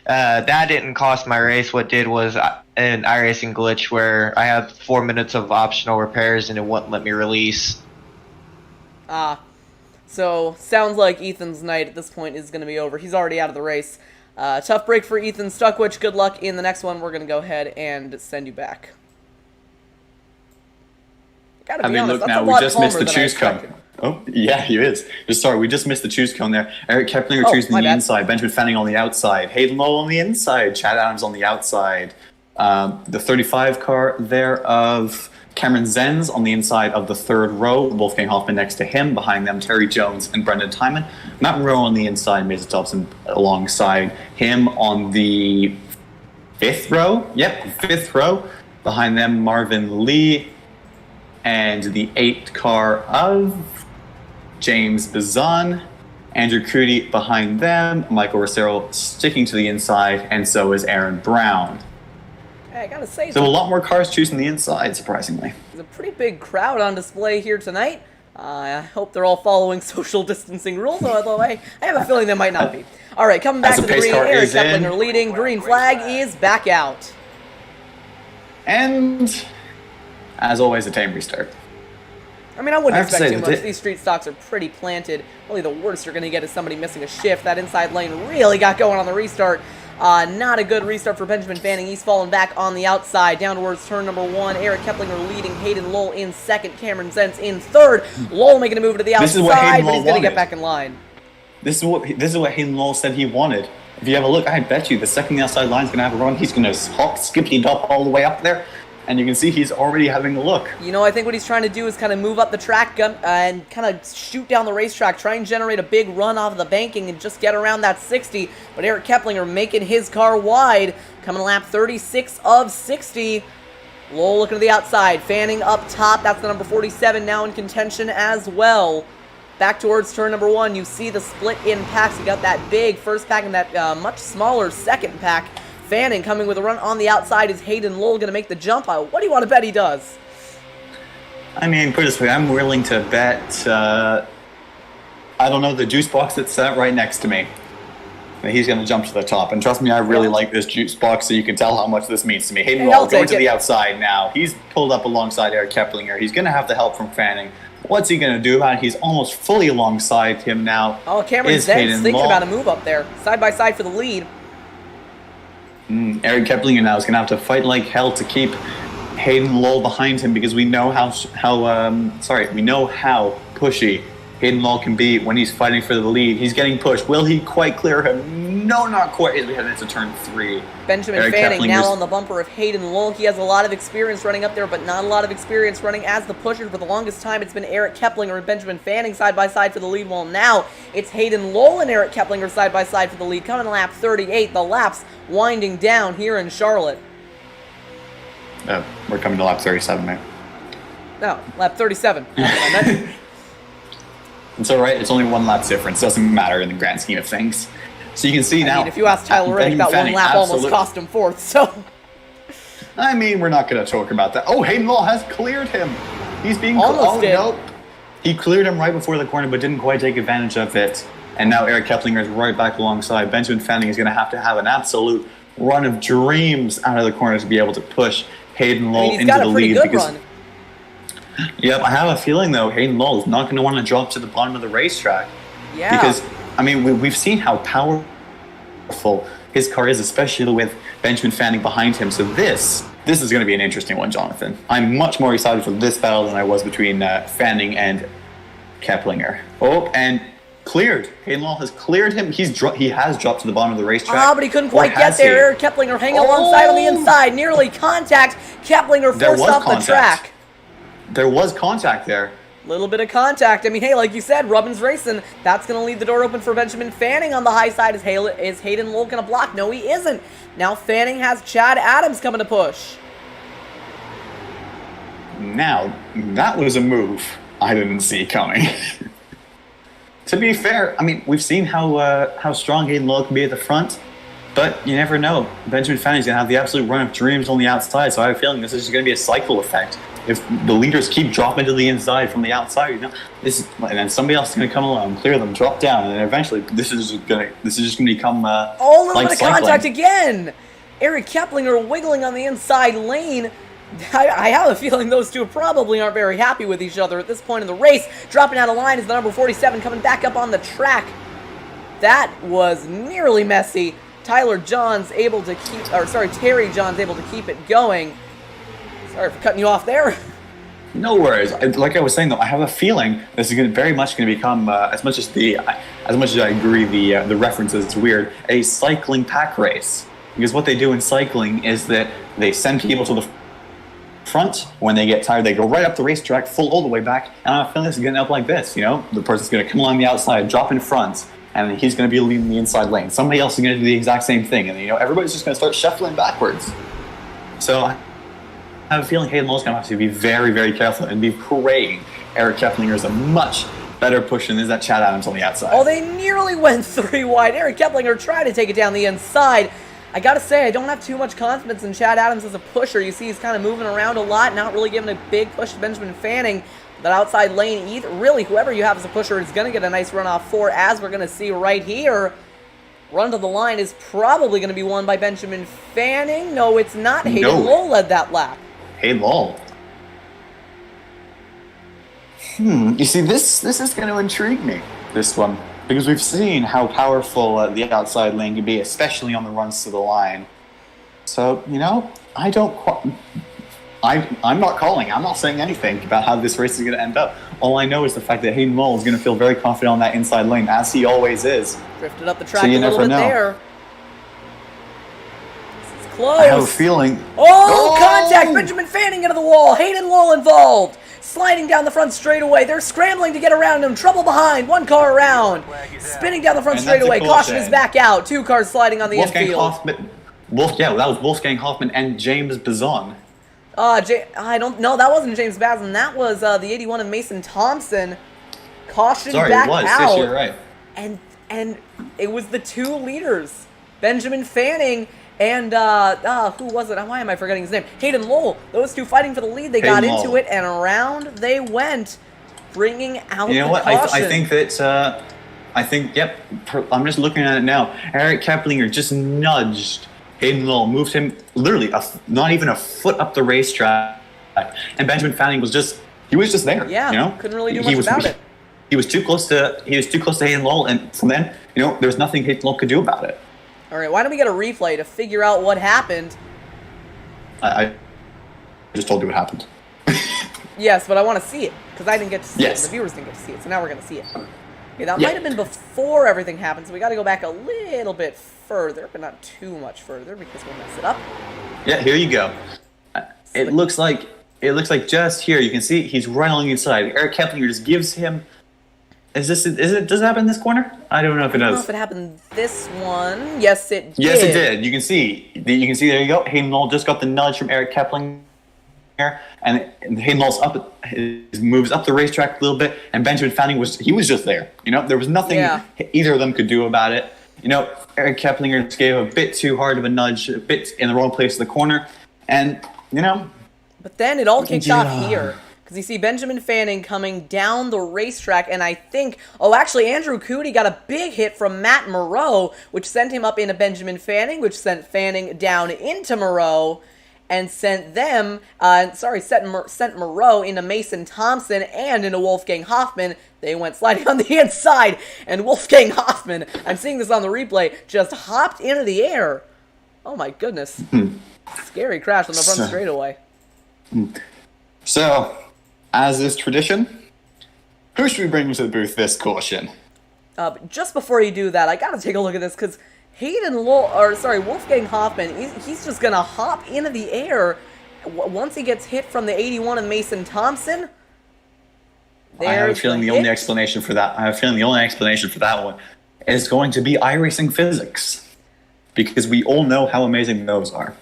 that didn't cost my race. What did was an iRacing glitch where I had 4 minutes of optional repairs and it wouldn't let me release. So sounds like Ethan's night at this point is going to be over. He's already out of the race. Tough break for Ethan Stuckwich. Good luck in the next one. We're going to go ahead and send you back. I mean, look now, we just missed the choose cone. Oh, yeah, he is. Sorry, we just missed the choose cone there. Eric Keplinger choosing the inside, Benjamin Fanning on the outside, Hayden Lowell on the inside, Chad Adams on the outside. The 35 car there of Cameron Zenz on the inside of the third row, Wolfgang Hoffman next to him, behind them Terry Jones and Brendan Timon. Matt Monroe on the inside, Mason Dobson alongside him on the fifth row. Yep, fifth row. Behind them Marvin Lee and the 8th car of James Bazan. Andrew Cootie behind them, Michael Rosero sticking to the inside, and so is Aaron Brown. Hey, I gotta say, so a lot more cars choosing the inside, surprisingly. There's a pretty big crowd on display here tonight. I hope they're all following social distancing rules, although I have a feeling they might not be. All right, coming back to the green, Eric Keplinger leading. Green flag is back out. And, as always, a tame restart. I mean, I wouldn't expect too much. These street stocks are pretty planted. Really, the worst you're going to get is somebody missing a shift. That inside lane really got going on the restart. Not a good restart for Benjamin Fanning. He's fallen back on the outside. Down towards turn number 1. Eric Keplinger leading. Hayden Lowell in second. Cameron Zenz in third. Lowell making a move to the outside, but he's going to get back in line. This is what Hayden Lowell said he wanted. If you have a look, I bet you the second the outside line is going to have a run, he's going to hop, skippity-dop all the way up there. And you can see he's already having a look. You know, I think what he's trying to do is kind of move up the track and kind of shoot down the racetrack, try and generate a big run off of the banking and just get around that 60. But Eric Keplinger making his car wide, coming lap 36 of 60. Lowell looking to the outside, Fanning up top. That's the number 47 now in contention as well. Back towards turn number 1, you see the split in packs. You got that big first pack and that much smaller second pack. Fanning coming with a run on the outside. Is Hayden Lowell going to make the jump? What do you want to bet he does? I mean, put it this way, I'm willing to bet, I don't know, the juice box that's set right next to me. He's going to jump to the top. And trust me, I really like this juice box, so you can tell how much this means to me. Hayden Lowell going to the outside now. He's pulled up alongside Eric Keplinger. He's going to have the help from Fanning. What's he going to do about it? He's almost fully alongside him now. Oh, Cameron Zenz thinking about a move up there. Side by side for the lead. Eric Keplinger now is going to have to fight like hell to keep Hayden Lowell behind him because we know how pushy Hayden Law can be when he's fighting for the lead. He's getting pushed. Will he quite clear him? No, not quite. As we head into turn 3. Benjamin Eric Fanning Keplinger's- now on the bumper of Hayden Lowell. He has a lot of experience running up there, but not a lot of experience running as the pusher. For the longest time, it's been Eric Keplinger and Benjamin Fanning side by side for the lead, while now it's Hayden Lowell and Eric Keplinger side by side for the lead. Coming in lap 38, the laps winding down here in Charlotte. We're coming to lap 37, man. No, lap 37. It's all right. It's only 1 lap difference. Doesn't matter in the grand scheme of things. So you can see now. I mean, if you ask Tyler Reddick, that Fanning, one lap almost absolute- cost him 4th, so... I mean, we're not going to talk about that. Oh, Hayden Law has cleared him. He's being Almost did. nope. He cleared him right before the corner, but didn't quite take advantage of it. And now Eric Keplinger is right back alongside. Benjamin Fanning is going to have an absolute run of dreams out of the corner to be able to push Hayden Law He's into got the a pretty lead. good Because, run. yep, I have a feeling though Hayden Law is not going to want to drop to the bottom of the racetrack. Yeah. Because I mean, we've seen how powerful his car is, especially with Benjamin Fanning behind him. So this is going to be an interesting one, Jonathan. I'm much more excited for this battle than I was between Fanning and Keplinger. Oh, and cleared. Hayden Law has cleared him. He has dropped to the bottom of the racetrack. But he couldn't Or quite get has he? there. Eric Keplinger hanging alongside on the inside. Nearly contact. Keplinger There forced was off the contact. track. There was contact there. Little bit of contact. I mean, hey, like you said, Rubbin's racing. That's going to leave the door open for Benjamin Fanning on the high side. Is Hayden Lowell going to block? No, he isn't. Now Fanning has Chad Adams coming to push. Now, that was a move I didn't see coming. To be fair, I mean, we've seen how strong Hayden Lowell can be at the front, but you never know. Benjamin Fanning's going to have the absolute run of dreams on the outside, so I have a feeling this is going to be a cycle effect. If the leaders keep dropping to the inside from the outside, and then somebody else is going to come along, clear them, drop down, and then eventually this is just going to become Oh, a little like bit of cycling. contact again. Eric Keplinger wiggling on the inside lane. I have a feeling those two probably aren't very happy with each other at this point in the race. Dropping out of line is the number 47 coming back up on the track. That was nearly messy. Terry John's able to keep it going. Sorry for cutting you off there. No worries. Like I was saying though, I have a feeling this is very much going to become as much as I agree the reference is weird, a cycling pack race. Because what they do in cycling is that they send people to the front. When they get tired, they go right up the racetrack, full all the way back. And I feel this is going to end up like this. The person's going to come along the outside, drop in front, and then he's going to be leading the inside lane. Somebody else is going to do the exact same thing, and everybody's just going to start shuffling backwards. So I have a feeling Hayden Lowell's going to have to be very, very careful and be praying Eric Keplinger is a much better push than is that Chad Adams on the outside. Oh, they nearly went 3 wide. Eric Keplinger tried to take it down the inside. I gotta say, I don't have too much confidence in Chad Adams as a pusher. You see he's kind of moving around a lot, not really giving a big push to Benjamin Fanning. That outside lane, really, whoever you have as a pusher is going to get a nice run off for, as we're going to see right here. Run to the line is probably going to be won by Benjamin Fanning. No, it's not. Hayden Lowell led that lap. Hayden Lowell. You see, this is going to intrigue me, this one. Because we've seen how powerful the outside lane can be, especially on the runs to the line. So, I'm not calling. I'm not saying anything about how this race is going to end up. All I know is the fact that Hayden Lowell is going to feel very confident on that inside lane, as he always is. Drifted up the track So you a little never bit know. there. This is close. I have a feeling. Oh, contact! Benjamin Fanning into the wall. Hayden Lowell involved. Sliding down the front straightaway. They're scrambling to get around him. Trouble behind. One car around. Spinning down the front And that's a straightaway. cool Caution shame. is back out. 2 cars sliding on the Wolfgang infield. Hoffman. That was Wolfgang Hoffman and James Bazan. I don't know. That wasn't James Bazin. That was the 81 of Mason Thompson. Caution Sorry, back it was. out. Yes, you're right. And it was the 2 leaders, Benjamin Fanning and who was it? Why am I forgetting his name? Hayden Lowell. Those 2 fighting for the lead. They got Hayden into Lowell. it, and around they went, bringing out You know the what? caution. I think that. Yep. I'm just looking at it now. Eric Keplinger just nudged Hayden Lowell, moved him literally not even a foot up the racetrack, and Benjamin Fanning was just there. Yeah, couldn't really do much about it. He was too close to Hayden Lowell, and from then, there's nothing Hayden Lowell could do about it. All right, why don't we get a replay to figure out what happened? I just told you what happened. Yes, but I want to see it, because I didn't get to see Yes. it. The viewers didn't get to see it, so now we're going to see it. Okay, that Yeah. might have been before everything happened, so we got to go back a little bit further, but not too much further, because we'll mess it up. Yeah, here you go. It looks like just here you can see he's right along the inside. Eric Keplinger just gives him. Does it happen in this corner? I don't know if it I don't know does. if it happened this one. Yes, it did. Yes, it did. You can see. There you go. Hayden Knoll just got the nudge from Eric Keplinger, and Hayden Knoll's moves up the racetrack a little bit, and Benjamin Fanning was just there. There was nothing either of them could do about it. Eric Keplinger just gave a bit too hard of a nudge, a bit in the wrong place of the corner, and But then it all kicked off here. Because you see Benjamin Fanning coming down the racetrack, and I think, actually, Andrew Cootie got a big hit from Matt Moreau, which sent him up into Benjamin Fanning, which sent Fanning down into Moreau, and sent Moreau into Mason Thompson and into Wolfgang Hoffman. They went sliding on the inside, and Wolfgang Hoffman, I'm seeing this on the replay, just hopped into the air. Oh my goodness. Scary crash on the front straightaway. So, as is tradition, who should we bring to the booth this caution? But just before you do that, I gotta take a look at this, because Wolfgang Hoffman, he's just gonna hop into the air once he gets hit from the 81 of Mason Thompson. I have a feeling the only explanation for that one is going to be iRacing physics. Because we all know how amazing those are.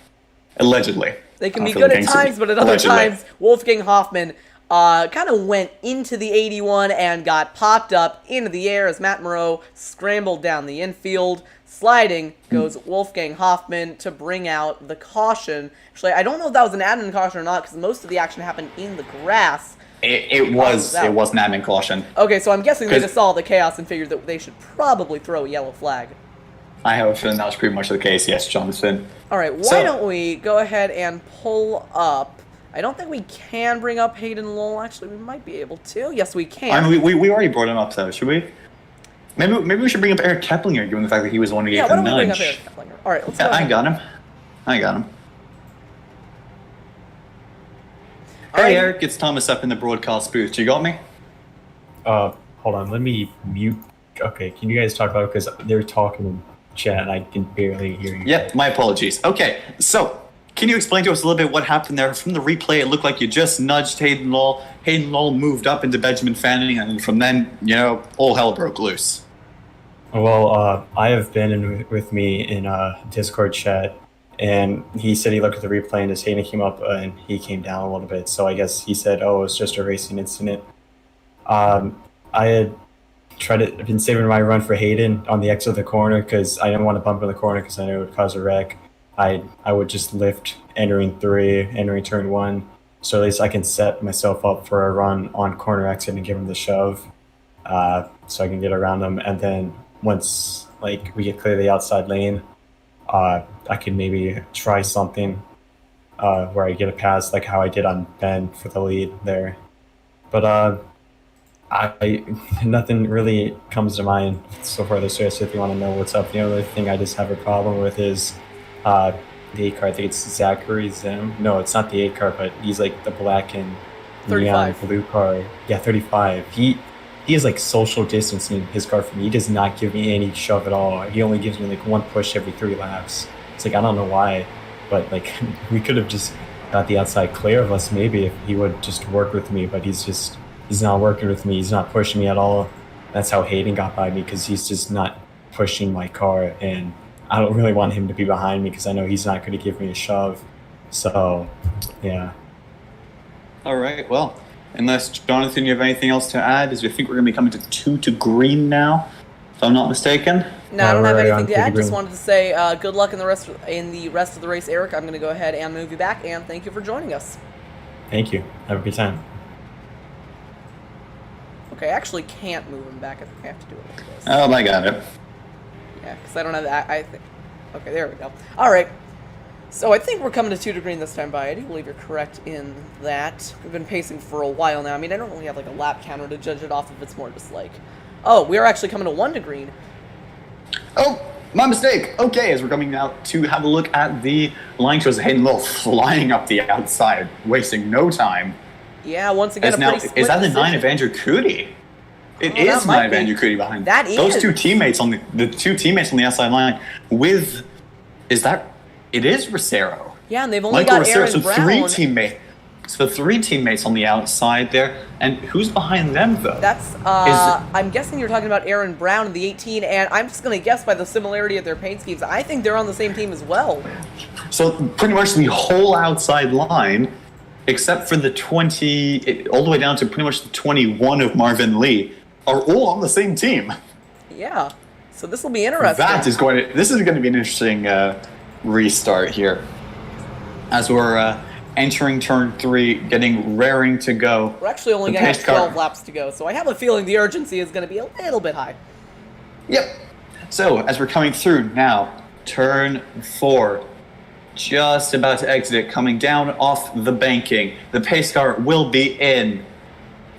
Allegedly. They can be good at times, but at other times, Wolfgang Hoffman kind of went into the 81 and got popped up into the air as Matt Moreau scrambled down the infield. Sliding goes Wolfgang Hoffman to bring out the caution. Actually, I don't know if that was an admin caution or not, because most of the action happened in the grass. It was an admin caution. Okay, so I'm guessing they just saw the chaos and figured that they should probably throw a yellow flag. I have a feeling that was pretty much the case, yes, Jonathan. Alright, why don't we go ahead and pull up... I don't think we can bring up Hayden Lowell. Actually, we might be able to. Yes, we can. I mean, we already brought him up, though. Should we? Maybe we should bring up Eric Keplinger, given the fact that he was the one who gave the nudge. Yeah, why don't we bring up Eric Keplinger? Alright, let's go ahead. I got him. Hey, Alright. Eric, it's Thomas up in the broadcast booth. You got me? Hold on, let me mute. Okay, can you guys talk about it? Because they're talking in chat and I can barely hear you. Yep, my apologies. Okay, so can you explain to us a little bit what happened there? From the replay, it looked like you just nudged Hayden Lowell. Hayden Lowell moved up into Benjamin Fanning, and from then, all hell broke loose. Well, I have Ben with me in Discord chat, and he said he looked at the replay and his Hayden came up and he came down a little bit. So I guess he said, "Oh, it's just a racing incident." I had been saving my run for Hayden on the exit of the corner because I didn't want to bump in the corner because I knew it would cause a wreck. I would just lift entering turn 1, so at least I can set myself up for a run on corner exit and give him the shove, so I can get around him. And then once we get clear of the outside lane, I can maybe try something where I get a pass like how I did on Ben for the lead there. But nothing really comes to mind so far this race. If you want to know what's up, the only thing I just have a problem with is the 8 car. I think it's Zachary Zim. No, it's not the 8 car, but he's like the black and neon 35. blue car. Yeah, 35. He is social distancing his car from me. He does not give me any shove at all. He only gives me one push every 3 laps. It's I don't know why, but we could have just got the outside clear of us maybe if he would just work with me, but he's not working with me. He's not pushing me at all. That's how Hayden got by me, because he's just not pushing my car, and I don't really want him to be behind me because I know he's not going to give me a shove. So, yeah. All right, well, unless, Jonathan, you have anything else to add, as we think we're going to be coming to 2 to green now, if I'm not mistaken. No, I don't have We're anything on to add. green. Just wanted to say good luck in the rest of the race, Eric. I'm going to go ahead and move you back, and thank you for joining us. Thank you. Have a good time. Okay, I actually can't move him back. I think I have to do it like this. Oh, I got it. Yeah, because I don't have that. I think. Okay, there we go. All right. So I think we're coming to 2 to green this time, by. I do believe you're correct in that. We've been pacing for a while now. I mean, I don't really have a lap counter to judge it off of. It's more just oh, we are actually coming to 1 to green. Oh, my mistake. Okay, as we're coming out to have a look at the line shows Hayden Lowell flying up the outside, wasting no time. Yeah, once again, As a now, pretty split is that the decision. 9 of Andrew Cootie? It Oh, that is might 9 of be. Andrew Cootie behind. That Those is. two teammates on the two teammates on the outside line with, is that, it is Rosero. Yeah, and they've only Michael got Rosero, Aaron so Brown. three teammates on the outside there, and who's behind them though? That's, I'm guessing you're talking about Aaron Brown in the 18, and I'm just going to guess by the similarity of their paint schemes. I think they're on the same team as well. So pretty much the whole outside line, except for the 20, all the way down to pretty much the 21 of Marvin Lee, are all on the same team. Yeah, so this will be interesting. This is going to be an interesting restart here, as we're entering turn 3, getting raring to go. We're actually only The going to have pace car- 12 laps to go, so I have a feeling the urgency is going to be a little bit high. Yep. So as we're coming through now, turn 4, just about to exit it, coming down off the banking. The pace car will be in,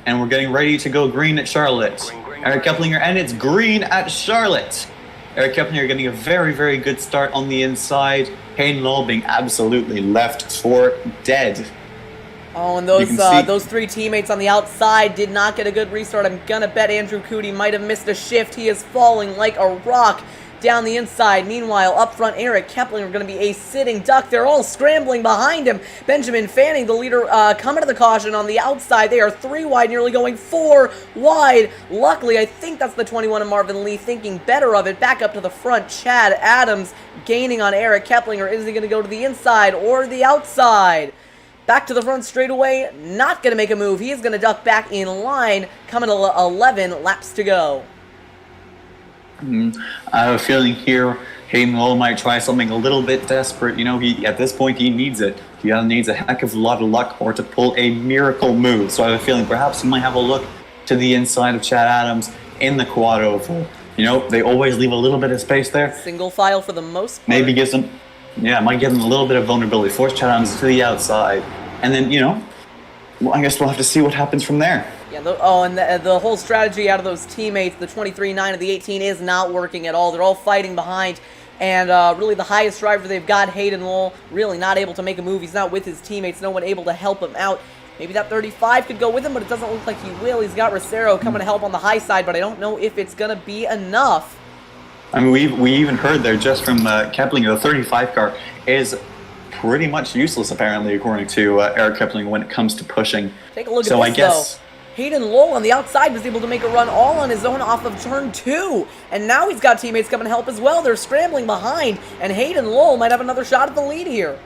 and we're getting ready to go green at Charlotte. Eric Keplinger, and it's green at Charlotte. Eric Keplinger getting a very, very good start on the inside. Hayden Lowell being absolutely left for dead. Oh, and You can see- those three teammates on the outside did not get a good restart. I'm gonna bet Andrew Cootie might have missed a shift. He is falling like a rock down the inside. Meanwhile, up front, Eric Keplinger going to be a sitting duck. They're all scrambling behind him. Benjamin Fanning, the leader, coming to the caution on the outside. They are 3 wide, nearly going 4 wide. Luckily, I think that's the 21 of Marvin Lee thinking better of it. Back up to the front, Chad Adams gaining on Eric Keplinger. Is he going to go to the inside or the outside? Back to the front straight away, not going to make a move. He is going to duck back in line, coming to 11 laps to go. I have a feeling here Hayden Lowell might try something a little bit desperate. You know, at this point he needs it. He either needs a heck of a lot of luck or to pull a miracle move. So I have a feeling perhaps he might have a look to the inside of Chad Adams in the quad oval. You know, they always leave a little bit of space there. Single file for the most part. Maybe gives them, might give them a little bit of vulnerability. Force Chad Adams to the outside. And then, well, I guess we'll have to see what happens from there. Yeah, and the whole strategy out of those teammates, the 23-9 of the 18, is not working at all. They're all fighting behind, and really the highest driver they've got, Hayden Lowell, really not able to make a move. He's not with his teammates, no one able to help him out. Maybe that 35 could go with him, but it doesn't look like he will. He's got Rosero coming to help on the high side, but I don't know if it's going to be enough. I mean, we even heard there just from Keplinger, the 35 car is pretty much useless, apparently, according to Eric Keplinger, when it comes to pushing. Take a look So at this, I guess, though. Hayden Lowell on the outside was able to make a run all on his own off of turn 2. And now he's got teammates coming to help as well. They're scrambling behind, and Hayden Lowell might have another shot at the lead here.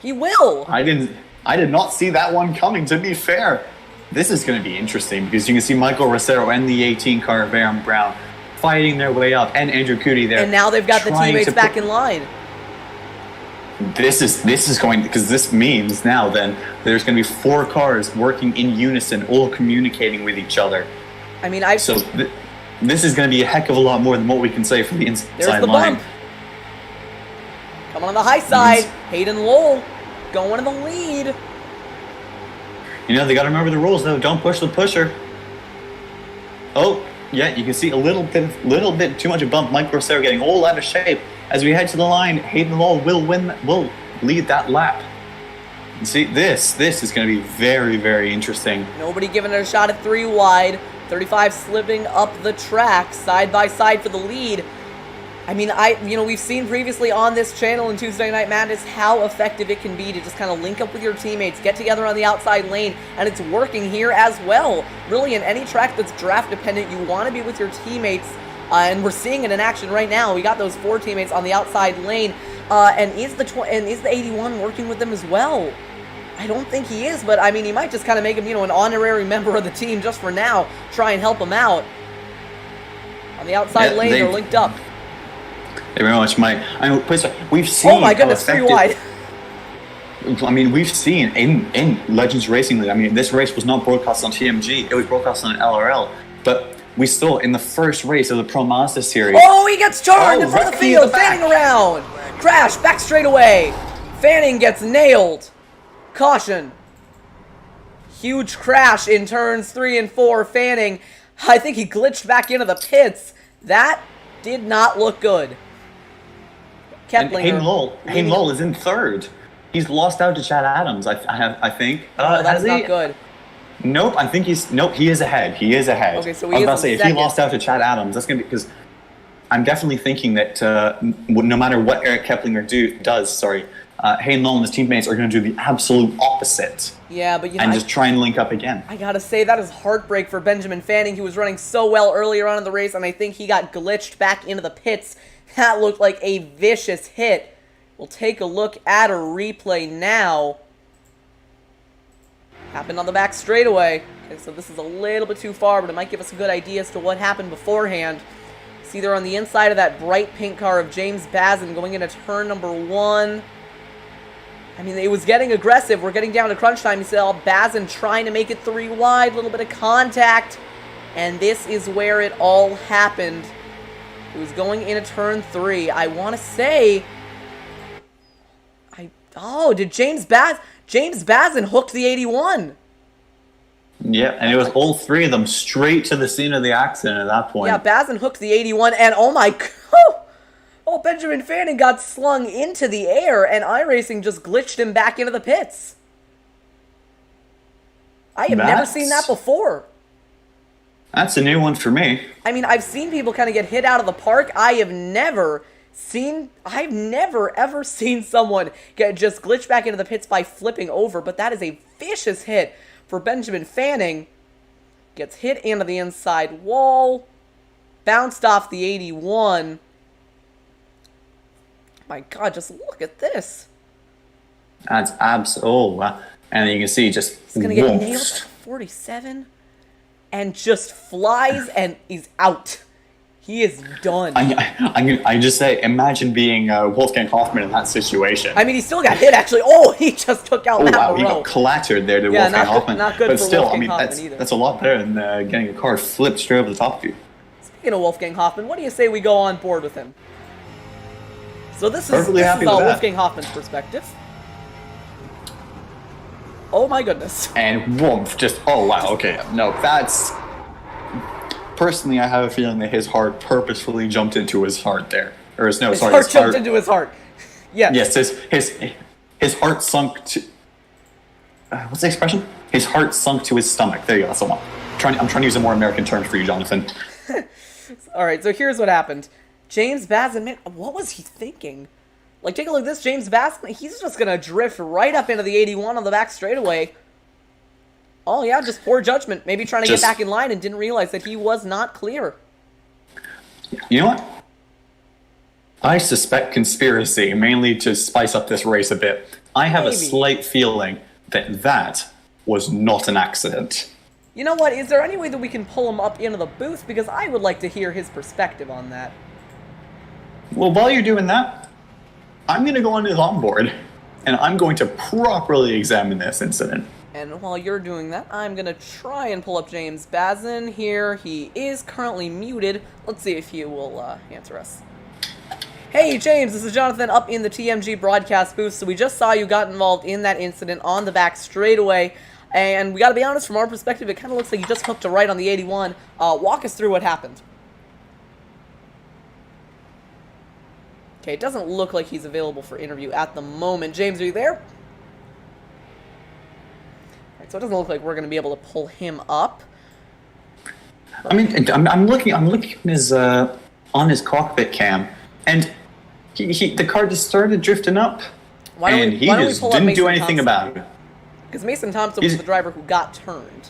He will. I did not see that one coming, to be fair. This is going to be interesting because you can see Michael Rosero and the 18 car of Aaron Brown fighting their way up, and Andrew Cootie there. And now they've got the trying teammates to back in line. This is going, because this means now then there's going to be 4 cars working in unison, all communicating with each other. I mean, So this is going to be a heck of a lot more than what we can say for the inside there's the line. bump. Coming on the high side, Hayden Lowell going to the lead. They got to remember the rules though. Don't push the pusher. Oh, yeah, you can see a little bit too much of bump. Mike Rosero getting all out of shape. As we head to the line, Hayden Lowell will lead that lap. And see, this is going to be very, very interesting. Nobody giving it a shot at 3 wide. 35 slipping up the track, side by side for the lead. I mean, we've seen previously on this channel in Tuesday Night Madness how effective it can be to just kind of link up with your teammates, get together on the outside lane, and it's working here as well. Really, in any track that's draft dependent, you want to be with your teammates, and we're seeing it in action right now. We got those 4 teammates on the outside lane, and is the 81 working with them as well? I don't think he is, but I mean, he might just kind of make him, an honorary member of the team just for now, try and help him out. On the outside lane, they're linked up. They very much might. I mean, we've seen. Oh my goodness, 3 wide. I mean, we've seen in Legends Racing League. I mean, this race was not broadcast on TMG; it was broadcast on LRL. But we saw in the first race of the Pro Master Series. Oh, he gets charged in front of the Ricky in field, the back. Fanning around, crash back straight away. Fanning gets nailed. Caution. Huge crash in turns 3 and 4. Fanning, I think he glitched back into the pits. That did not look good. And Keplinger. Hayden Lowell is in third. He's lost out to Chad Adams. I think. Oh, that's has he? not good. Nope. I think he is ahead. He is ahead. Okay, so I was he about is to say in if he second. lost out to Chad Adams, that's gonna be because I'm definitely thinking that no matter what Eric Keplinger does, Hayden Lowell and his teammates are going to do the absolute opposite. Yeah, but and just try and link up again. I gotta say, that is heartbreak for Benjamin Fanning. He was running so well earlier on in the race, and I think he got glitched back into the pits. That looked like a vicious hit. We'll take a look at a replay now. Happened on the back straightaway. Okay, so this is a little bit too far, but it might give us a good idea as to what happened beforehand. See there on the inside of that bright pink car of James Bazin going into turn number 1. I mean, it was getting aggressive. We're getting down to crunch time. You saw Bazin trying to make it 3 wide, a little bit of contact. And this is where it all happened. It was going into turn 3. I want to say... Oh, did James Bazin hooked the 81? Yeah, and it was all 3 of them straight to the scene of the accident at that point. Yeah, Bazin hooked the 81, and oh my... Oh, Benjamin Fanning got slung into the air, and iRacing just glitched him back into the pits. I have never seen that before. That's a new one for me. I mean, I've seen people kind of get hit out of the park. I've never ever seen someone get just glitched back into the pits by flipping over, but that is a vicious hit for Benjamin Fanning. Gets hit into the inside wall, bounced off the 81. My God, just look at this. That's absolutely. And you can see just He's going to get nailed by 47 and just flies and he's out. He is done. I just say, imagine being Wolfgang Hoffman in that situation. I mean, he still got hit, actually. Oh, he just took out Matt wow, Moreau. he got clattered there to Yeah, Wolfgang Hoffman. not good but for still, Wolfgang I mean, Hoffman either. that's a lot better than getting a car flipped straight over the top of you. Speaking of Wolfgang Hoffman, what do you say we go on board with him? So this is Perfectly happy with that. Wolfgang Hoffman's perspective. Oh my goodness. And woof, just, oh wow, okay. No, that's... Personally, I have a feeling that his heart purposefully jumped into his heart there. Or his, no, His sorry, heart his jumped heart... into his heart. Yes. Yes, his heart sunk to... what's the expression? His heart sunk to his stomach. There you go, that's the one. I'm trying to use a more American term for you, Jonathan. Alright, so here's what happened. James Bazin, man, what was he thinking? Like, take a look at this. James Bazin, he's just going to drift right up into the 81 on the back straightaway. Oh, yeah, just poor judgment. Maybe trying to get back in line and didn't realize that he was not clear. You know what? I suspect conspiracy, mainly to spice up this race a bit. I have a slight feeling that that was not an accident. You know what? Is there any way that we can pull him up into the booth? Because I would like to hear his perspective on that. Well, while you're doing that, I'm going to go on his onboard, and I'm going to properly examine this incident. And while you're doing that, I'm going to try and pull up James Bazin here. He is currently muted. Let's see if he will answer us. Hey, James, this is Jonathan up in the TMG broadcast booth. So we just saw you got involved in that incident on the back straightaway. And we got to be honest, from our perspective, it kind of looks like you just hooked a right on the 81. Walk us through what happened. Okay, it doesn't look like he's available for interview at the moment. James, are you there? Alright, so it doesn't look like we're going to be able to pull him up. I mean, I'm looking on his cockpit cam, and the car just started drifting up, and he just didn't do anything about it. Because Mason Thompson was the driver who got turned.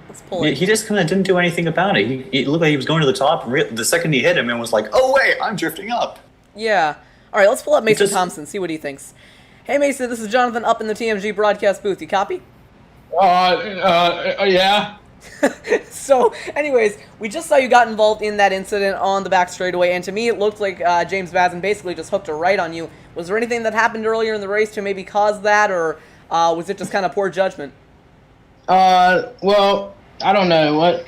Let's pull it. He just kind of didn't do anything about it. He looked like he was going to the top, and the second he hit him, and was like, "Oh wait, I'm drifting up." Yeah. All right, let's pull up Mason Thompson, see what he thinks. Hey, Mason, this is Jonathan up in the TMG broadcast booth. You copy? Yeah. So, anyways, we just saw you got involved in that incident on the back straightaway, and to me it looked like James Bazin basically just hooked a right on you. Was there anything that happened earlier in the race to maybe cause that, or was it just kind of poor judgment? Well, I don't know.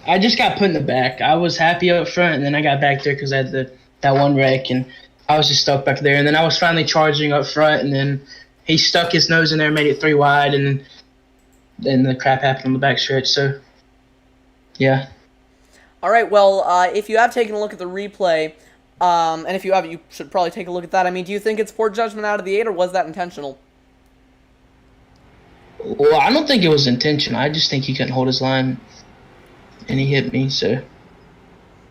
I just got put in the back. I was happy up front, and then I got back there because I had that one wreck, and I was just stuck back there. And then I was finally charging up front, and then he stuck his nose in there, made it 3 wide, and then the crap happened on the back stretch. So, yeah. All right, well, if you have taken a look at the replay, and if you have, you should probably take a look at that. I mean, do you think it's poor judgment out of the 8, or was that intentional? Well, I don't think it was intentional. I just think he couldn't hold his line, and he hit me. So.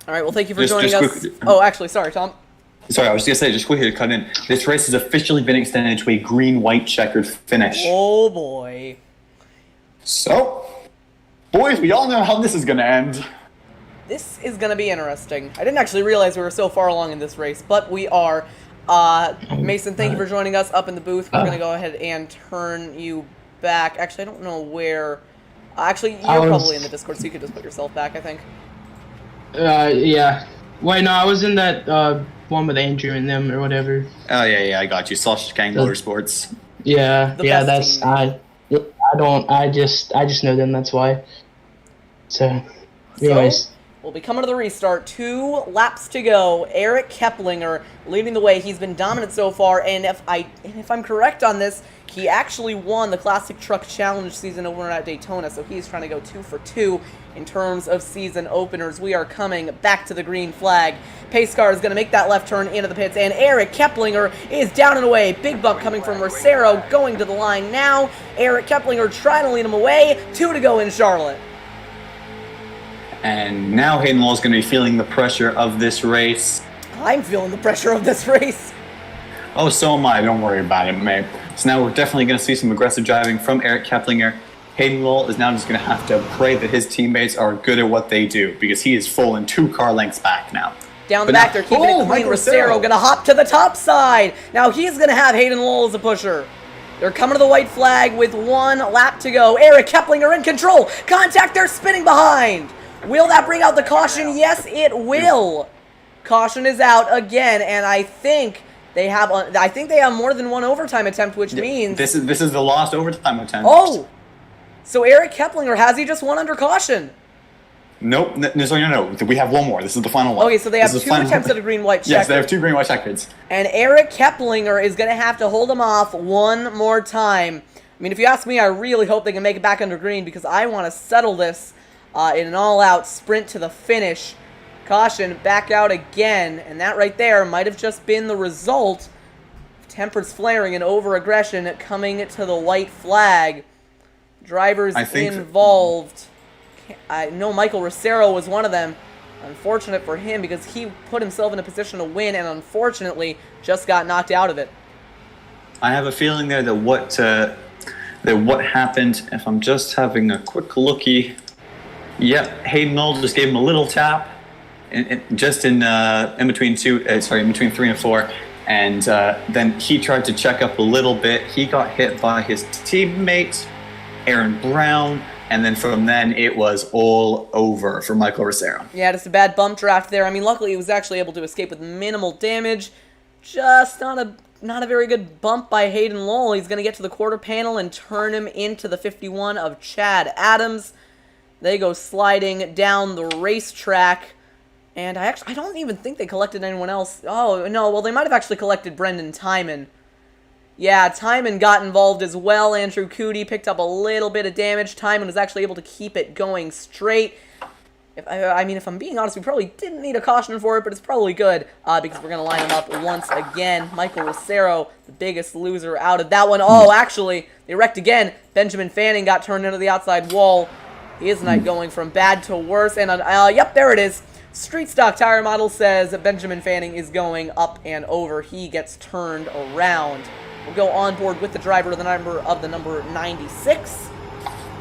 All right, well, thank you for Just joining us. quickly- Oh, actually, sorry, Tom. Sorry, I was just going to say, just quickly to cut in. This race has officially been extended to a green-white checkered finish. Oh, boy. So, boys, we all know how this is going to end. This is going to be interesting. I didn't actually realize we were so far along in this race, but we are. Mason, thank you for joining us up in the booth. We're going to go ahead and turn you back. Actually, I don't know where. Actually, you're probably in the Discord, so you could just put yourself back, I think. Yeah. Wait, no, I was in that one with Andrew and them or whatever. Oh, yeah, I got you. Sausage Gang Motorsports. Yeah, The yeah, best that's team. I just know them. That's why. So, anyways. We'll be coming to the restart. 2 laps to go. Eric Keplinger leading the way. He's been dominant so far, and if I'm correct on this, he actually won the Classic Truck Challenge season over at Daytona, so he's trying to go 2 for 2 in terms of season openers. We are coming back to the green flag. Pace car is going to make that left turn into the pits, and Eric Keplinger is down and away. Big bump coming from Rosero, going to the line now. Eric Keplinger trying to lead him away. 2 to go in Charlotte. And now Hayden Lowell's going to be feeling the pressure of this race. I'm feeling the pressure of this race. Oh, so am I. Don't worry about it, mate. So now we're definitely going to see some aggressive driving from Eric Keplinger. Hayden Lowell is now just going to have to pray that his teammates are good at what they do, because he is full and 2 car lengths back now. Down the But back, now- they're keeping it clean. Michael Rosero going to hop to the top side. Now he's going to have Hayden Lowell as a pusher. They're coming to the white flag with 1 lap to go. Eric Keplinger in control. Contact, they're spinning behind. Will that bring out the caution? Yes, it will. Caution is out again, and I think they have more than 1 overtime attempt, which means This is the last overtime attempt. oh. So Eric Keplinger, has he just won under caution? Nope. No. We have 1 more. This is the final one. Okay, so they have This is 2 the final attempts one. at a green-white checker. Yes, they have 2 green-white checkers. And Eric Keplinger is going to have to hold him off 1 more time. I mean, if you ask me, I really hope they can make it back under green, because I want to settle this in an all-out sprint to the finish. Caution, back out again. And that right there might have just been the result of tempers flaring and over-aggression coming to the white flag. Drivers involved. I know Michael Rosero was one of them. Unfortunate for him, because he put himself in a position to win and unfortunately just got knocked out of it. I have a feeling there that what happened, if I'm just having a quick looky. Yep, Hayden Lowell just gave him a little tap, in between 3 and 4, and then he tried to check up a little bit. He got hit by his teammate, Aaron Brown, and then from then it was all over for Michael Rosero. Yeah, just a bad bump draft there. I mean, luckily he was actually able to escape with minimal damage. Just not a very good bump by Hayden Lowell. He's going to get to the quarter panel and turn him into the 51 of Chad Adams. They go sliding down the racetrack, and I don't even think they collected anyone else. Oh, no, well, they might have actually collected Brendan Timon. Yeah, Timon got involved as well. Andrew Cootie picked up a little bit of damage. Timon was actually able to keep it going straight. If I'm being honest, we probably didn't need a caution for it, but it's probably good, because we're going to line them up once again. Michael Rosero, the biggest loser out of that one. Oh, actually, they wrecked again. Benjamin Fanning got turned into the outside wall. His night going from bad to worse, and yep, there it is. Street Stock Tire Model says that Benjamin Fanning is going up and over. He gets turned around. We'll go on board with the driver of the number 96.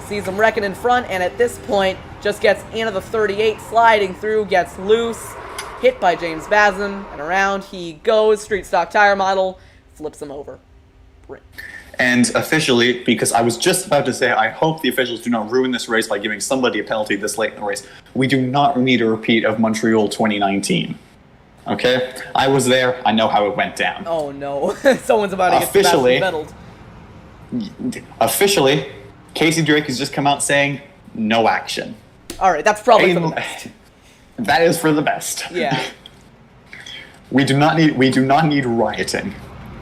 Sees him wrecking in front, and at this point, just gets into the 38, sliding through, gets loose, hit by James Bazin, and around he goes. Street Stock Tire Model flips him over. And officially, because I was just about to say, I hope the officials do not ruin this race by giving somebody a penalty this late in the race. We do not need a repeat of Montreal 2019. Okay? I was there. I know how it went down. Oh no. Someone's about to get Sebastian Vettel'd. Officially, Casey Drake has just come out saying, no action. Alright, that's probably for the best. That is for the best. Yeah. We do not need rioting.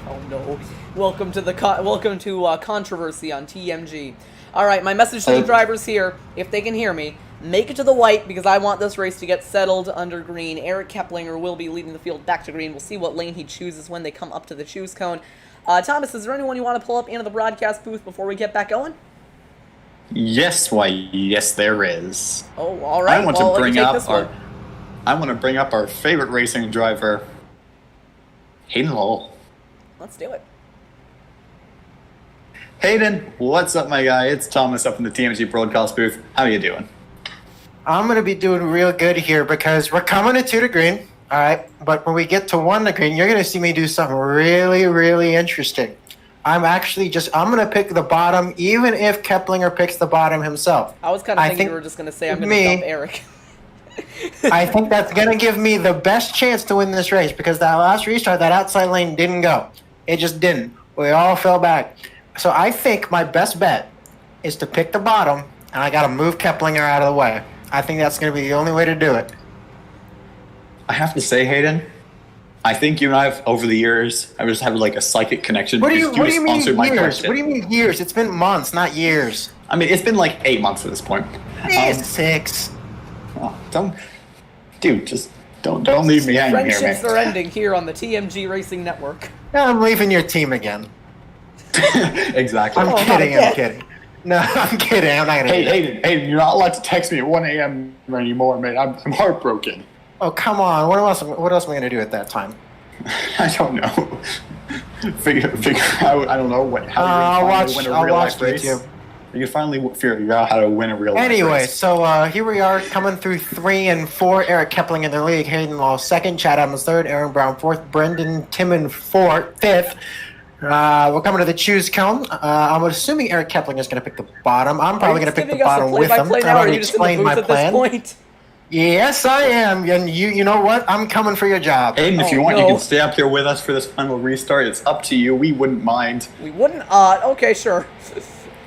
Oh no. Welcome to controversy on TMG. All right, my message to the drivers here, if they can hear me, make it to the white, because I want this race to get settled under green. Eric Keplinger will be leading the field back to green. We'll see what lane he chooses when they come up to the choose cone. Thomas, is there anyone you want to pull up into the broadcast booth before we get back going? Yes, why, yes, there is. Oh, all right. I want well, to bring up this one. our favorite racing driver, Hayden Lowell. Let's do it. Hayden, what's up, my guy? It's Thomas up in the TMG broadcast booth. How are you doing? I'm going to be doing real good here because we're coming to 2 to green. All right. But when we get to 1 to green, you're going to see me do something really, really interesting. I'm going to pick the bottom, even if Keplinger picks the bottom himself. I was kind of thinking you were just going to say I'm going to dump Eric. I think that's going to give me the best chance to win this race because that last restart, that outside lane didn't go. It just didn't. We all fell back. So I think my best bet is to pick the bottom, and I got to move Keplinger out of the way. I think that's going to be the only way to do it. I have to say, Hayden, I think you and I have, over the years, I just have like a psychic connection. What do you mean answered my years? question. What do you mean years? It's been months, not years. I mean, it's been like 8 months at this point. It's 6. Oh, don't leave me hanging here, Friendships man. are ending here on the TMG Racing Network. I'm leaving your team again. Exactly. I'm kidding. No, I'm kidding. I'm not gonna. Hayden, you're not allowed to text me at 1 a.m. anymore, man. I'm heartbroken. Oh, come on. What else am I gonna do at that time? I don't know. figure out. I don't know how I'll win a watch real life race. YouTube. You can finally figure out how to win a real life Anyway, race. so here we are coming through 3 and 4. Eric Keplinger in the league. Hayden Law second. Chad Adams third. Aaron Brown fourth. Brendan Timon fifth. We're coming to the choose cone. I'm assuming Eric Keplinger is going to pick the bottom. I'm probably going to pick the bottom with him. I've already explained my plan. Yes, I am. And you know what? I'm coming for your job. Hayden, if you want, you can stay up here with us for this final restart. It's up to you. We wouldn't mind. We wouldn't? Okay, sure.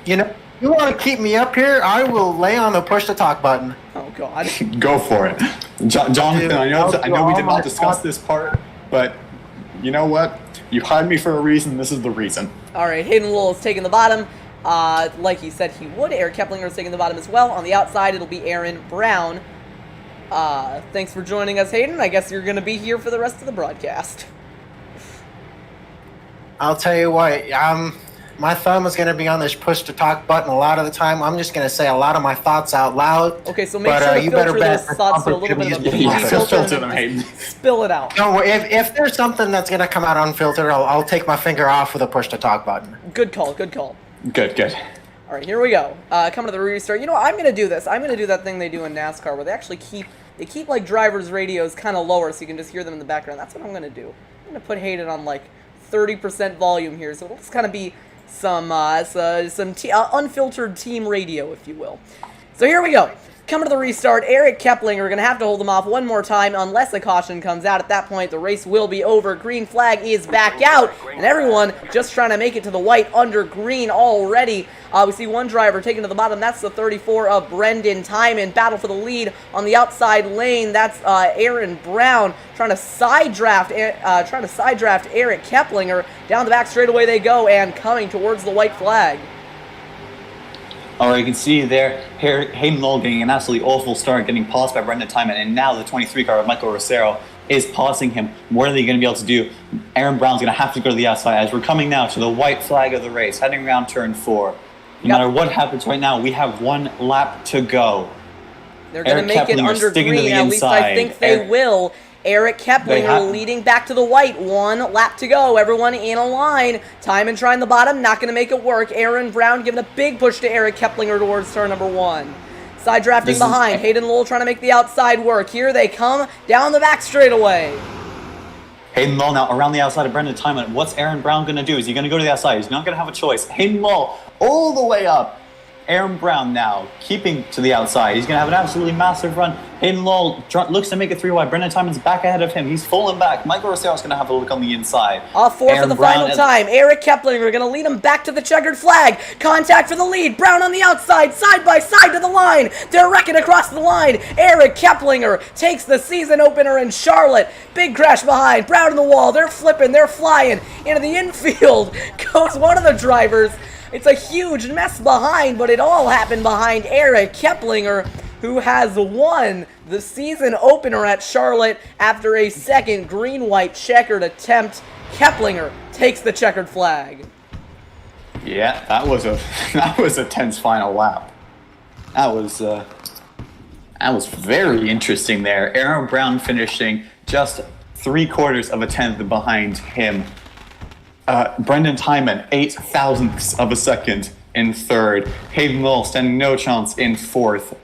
You know, you want to keep me up here? I will lay on the push to talk button. Oh, God. Go for it. Jonathan, I know we did not discuss this part, but you know what? You hired me for a reason. This is the reason. All right, Hayden Lowell is taking the bottom. Like he said he would. Eric Keplinger is taking the bottom as well. On the outside, it'll be Aaron Brown. Thanks for joining us, Hayden. I guess you're going to be here for the rest of the broadcast. I'll tell you what, my thumb is going to be on this push to talk button a lot of the time. I'm just going to say a lot of my thoughts out loud. Okay, so make sure to filter those thoughts to a little bit of a PG filter them, Hayden. Spill it out. No, if there's something that's going to come out unfiltered, I'll take my finger off of the push to talk button. Good call, good call. Good. All right, here we go. Coming to the restart. You know what? I'm going to do this. I'm going to do that thing they do in NASCAR where they actually keep like drivers' radios kind of lower so you can just hear them in the background. That's what I'm going to do. I'm going to put Hayden on like 30% volume here, so it'll just kind of be some unfiltered team radio, if you will. So here we go. Coming to the restart, Eric Keplinger, we're going to have to hold him off one more time unless a caution comes out. At that point, the race will be over. Green flag is back out, and everyone just trying to make it to the white under green already. We see one driver taken to the bottom. That's the 34 of Brendan Timon. Battle for the lead on the outside lane. That's Aaron Brown trying to side draft Eric Keplinger. Down the back straightaway they go, and coming towards the white flag. All right, you can see there, Hayden Lowell getting an absolutely awful start, getting passed by Brendan Timon, and now the 23 car of Michael Rosero is passing him. What are they going to be able to do? Aaron Brown's going to have to go to the outside as we're coming now to the white flag of the race, heading around turn 4. No matter what happens right now, we have 1 lap to go. They're going to make it under green, at least I think they will. Eric Keplinger leading back to the white. 1 lap to go. Everyone in a line. Timon trying the bottom. Not going to make it work. Aaron Brown giving a big push to Eric Keplinger towards turn number 1. Side drafting behind. Hayden Lowell trying to make the outside work. Here they come down the back straightaway. Hayden Lowell now around the outside of Brendan Timon. What's Aaron Brown going to do? Is he going to go to the outside? He's not going to have a choice. Hayden Lowell all the way up. Aaron Brown now keeping to the outside. He's going to have an absolutely massive run. Hayden Lowell looks to make it 3 wide. Brendan Timon's back ahead of him. He's falling back. Michael Rosero's going to have a look on the inside. Off 4 for the final time. Eric Keplinger going to lead him back to the checkered flag. Contact for the lead. Brown on the outside. Side by side to the line. They're wrecking across the line. Eric Keplinger takes the season opener in Charlotte. Big crash behind. Brown in the wall. They're flipping. They're flying. Into the infield goes one of the drivers. It's a huge mess behind, but it all happened behind Eric Keplinger, who has won the season opener at Charlotte after a second green-white checkered attempt. Keplinger takes the checkered flag. Yeah, that was a tense final lap. That was very interesting there. Aaron Brown finishing just 3/4 of a tenth behind him. Brendan Timon, 0.08 of a second in third. Hayden Lowell standing no chance in fourth.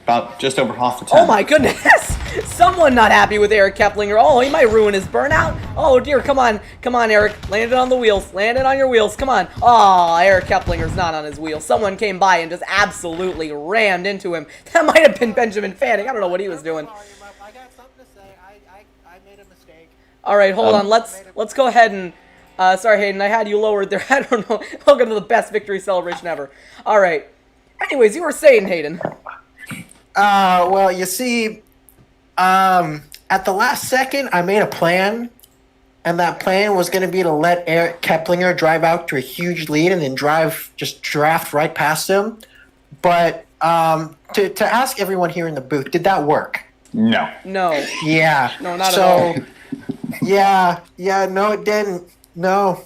About just over half a tenth. Oh my goodness! Someone not happy with Eric Keplinger. Oh, he might ruin his burnout. Oh dear, come on, Eric. Land it on the wheels. Land it on your wheels. Come on. Oh, Eric Keplinger's not on his wheels. Someone came by and just absolutely rammed into him. That might have been Benjamin Fanning. I don't know what he was doing. I got something to say. I made a mistake. All right, hold on. Let's go ahead and. Sorry, Hayden. I had you lowered there. I don't know. Welcome to the best victory celebration ever. All right. Anyways, you were saying, Hayden. Well, you see, at the last second, I made a plan, and that plan was going to be to let Eric Keplinger drive out to a huge lead and then draft right past him. But to ask everyone here in the booth, did that work? No. No. Yeah. No, not at all. Yeah, no, it didn't. No,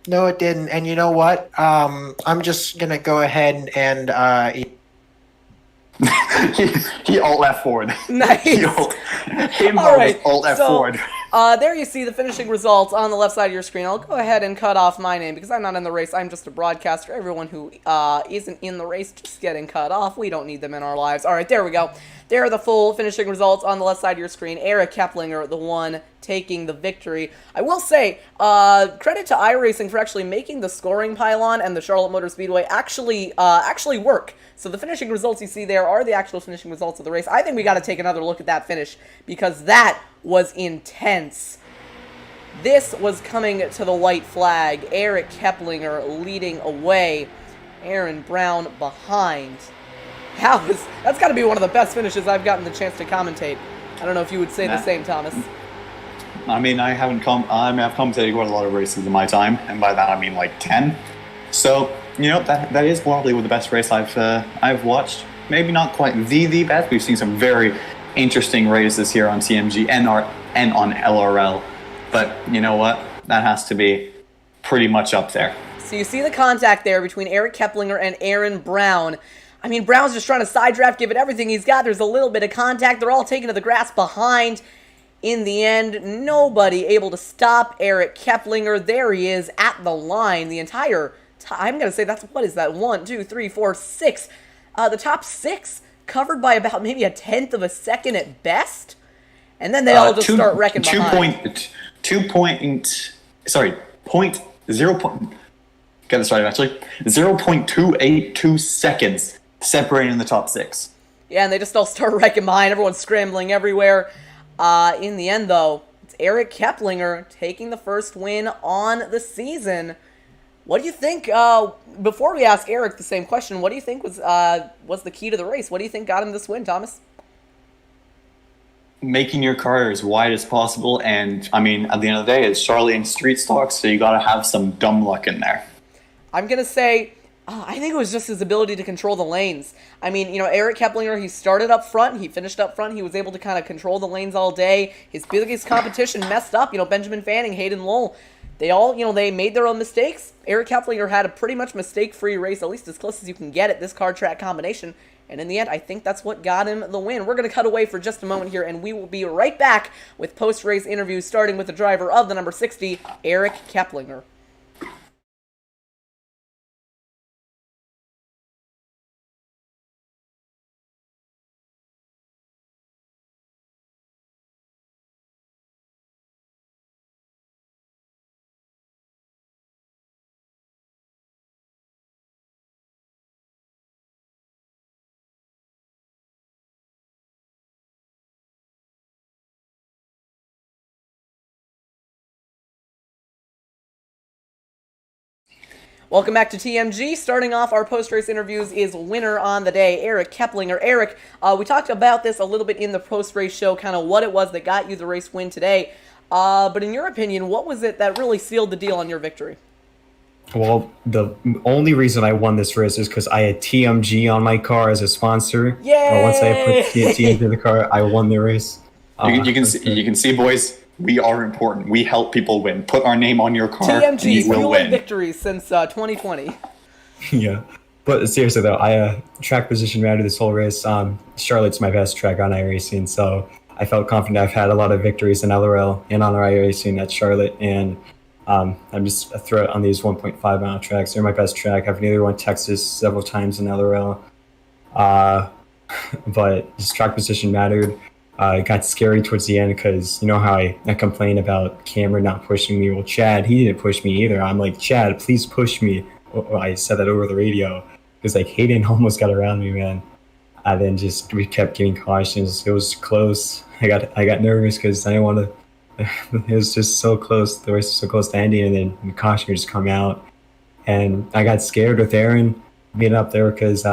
it didn't. And you know what? I'm just going to go ahead and he alt F forward. Nice. Alt F forward. There you see the finishing results on the left side of your screen. I'll go ahead and cut off my name because I'm not in the race. I'm just a broadcaster. Everyone who isn't in the race just getting cut off. We don't need them in our lives. All right, there we go. There are the full finishing results on the left side of your screen. Eric Keplinger, the one taking the victory. I will say, credit to iRacing for actually making the scoring pylon and the Charlotte Motor Speedway actually work. So the finishing results you see there are the actual finishing results of the race. I think we got to take another look at that finish because that was intense. This was coming to the white flag. Eric Keplinger leading away. Aaron Brown behind. That's got to be one of the best finishes I've gotten the chance to commentate. I don't know if you would say the same, Thomas. I mean, I've commentated quite a lot of races in my time, and by that I mean like 10. So, you know, that is probably the best race I've watched. Maybe not quite the best. We've seen some very interesting races here on TMG and on LRL. But you know what? That has to be pretty much up there. So you see the contact there between Eric Keplinger and Aaron Brown. I mean, Brown's just trying to side draft, give it everything he's got. There's a little bit of contact. They're all taken to the grass behind. In the end, nobody able to stop Eric Keplinger. There he is at the line the entire time. I'm going to say what is that? 1, 2, 3, 4, 6. The top 6 covered by about maybe a tenth of a second at best. And then they all just start wrecking behind. Get this right, actually. 0.282 seconds separating the top 6. Yeah, and they just all start wrecking behind. Everyone's scrambling everywhere. In the end, though, it's Eric Keplinger taking the first win on the season. What do you think, before we ask Eric the same question, what do you think was the key to the race? What do you think got him this win, Thomas? Making your car as wide as possible, and, I mean, at the end of the day, it's Charlie and street stock, so you gotta have some dumb luck in there. I'm going to say, I think it was just his ability to control the lanes. I mean, you know, Eric Keplinger, he started up front, he finished up front, he was able to kind of control the lanes all day. His biggest competition messed up, you know, Benjamin Fanning, Hayden Lowell. They all, you know, they made their own mistakes. Eric Keplinger had a pretty much mistake-free race, at least as close as you can get at this car track combination. And in the end, I think that's what got him the win. We're going to cut away for just a moment here, and we will be right back with post-race interviews, starting with the driver of the number 60, Eric Keplinger. Welcome back to TMG. Starting off our post-race interviews is winner on the day, Eric Keplinger. Eric, we talked about this a little bit in the post-race show, kind of what it was that got you the race win today. But in your opinion, what was it that really sealed the deal on your victory? Well, the only reason I won this race is because I had TMG on my car as a sponsor. Yay! Once I put TMG in the car, I won the race. You can see, boys, we are important. We help people win. Put our name on your car, TMG and you will fueling win. victories since 2020. Yeah. But seriously though, I track position mattered this whole race. Charlotte's my best track on iRacing, so I felt confident. I've had a lot of victories in LRL and on iRacing at Charlotte, and I'm just a threat on these 1.5 mile tracks. They're my best track. I've nearly won Texas several times in LRL, but just track position mattered. It got scary towards the end because you know how I complain about Cameron not pushing me. Well, Chad, he didn't push me either. I'm like, Chad, please push me. I said that over the radio because like Hayden almost got around me, man. And then we kept getting cautions. It was close. I got nervous because I didn't want to. It was just so close. The race was so close to ending, and then the caution would just come out. And I got scared with Aaron being up there because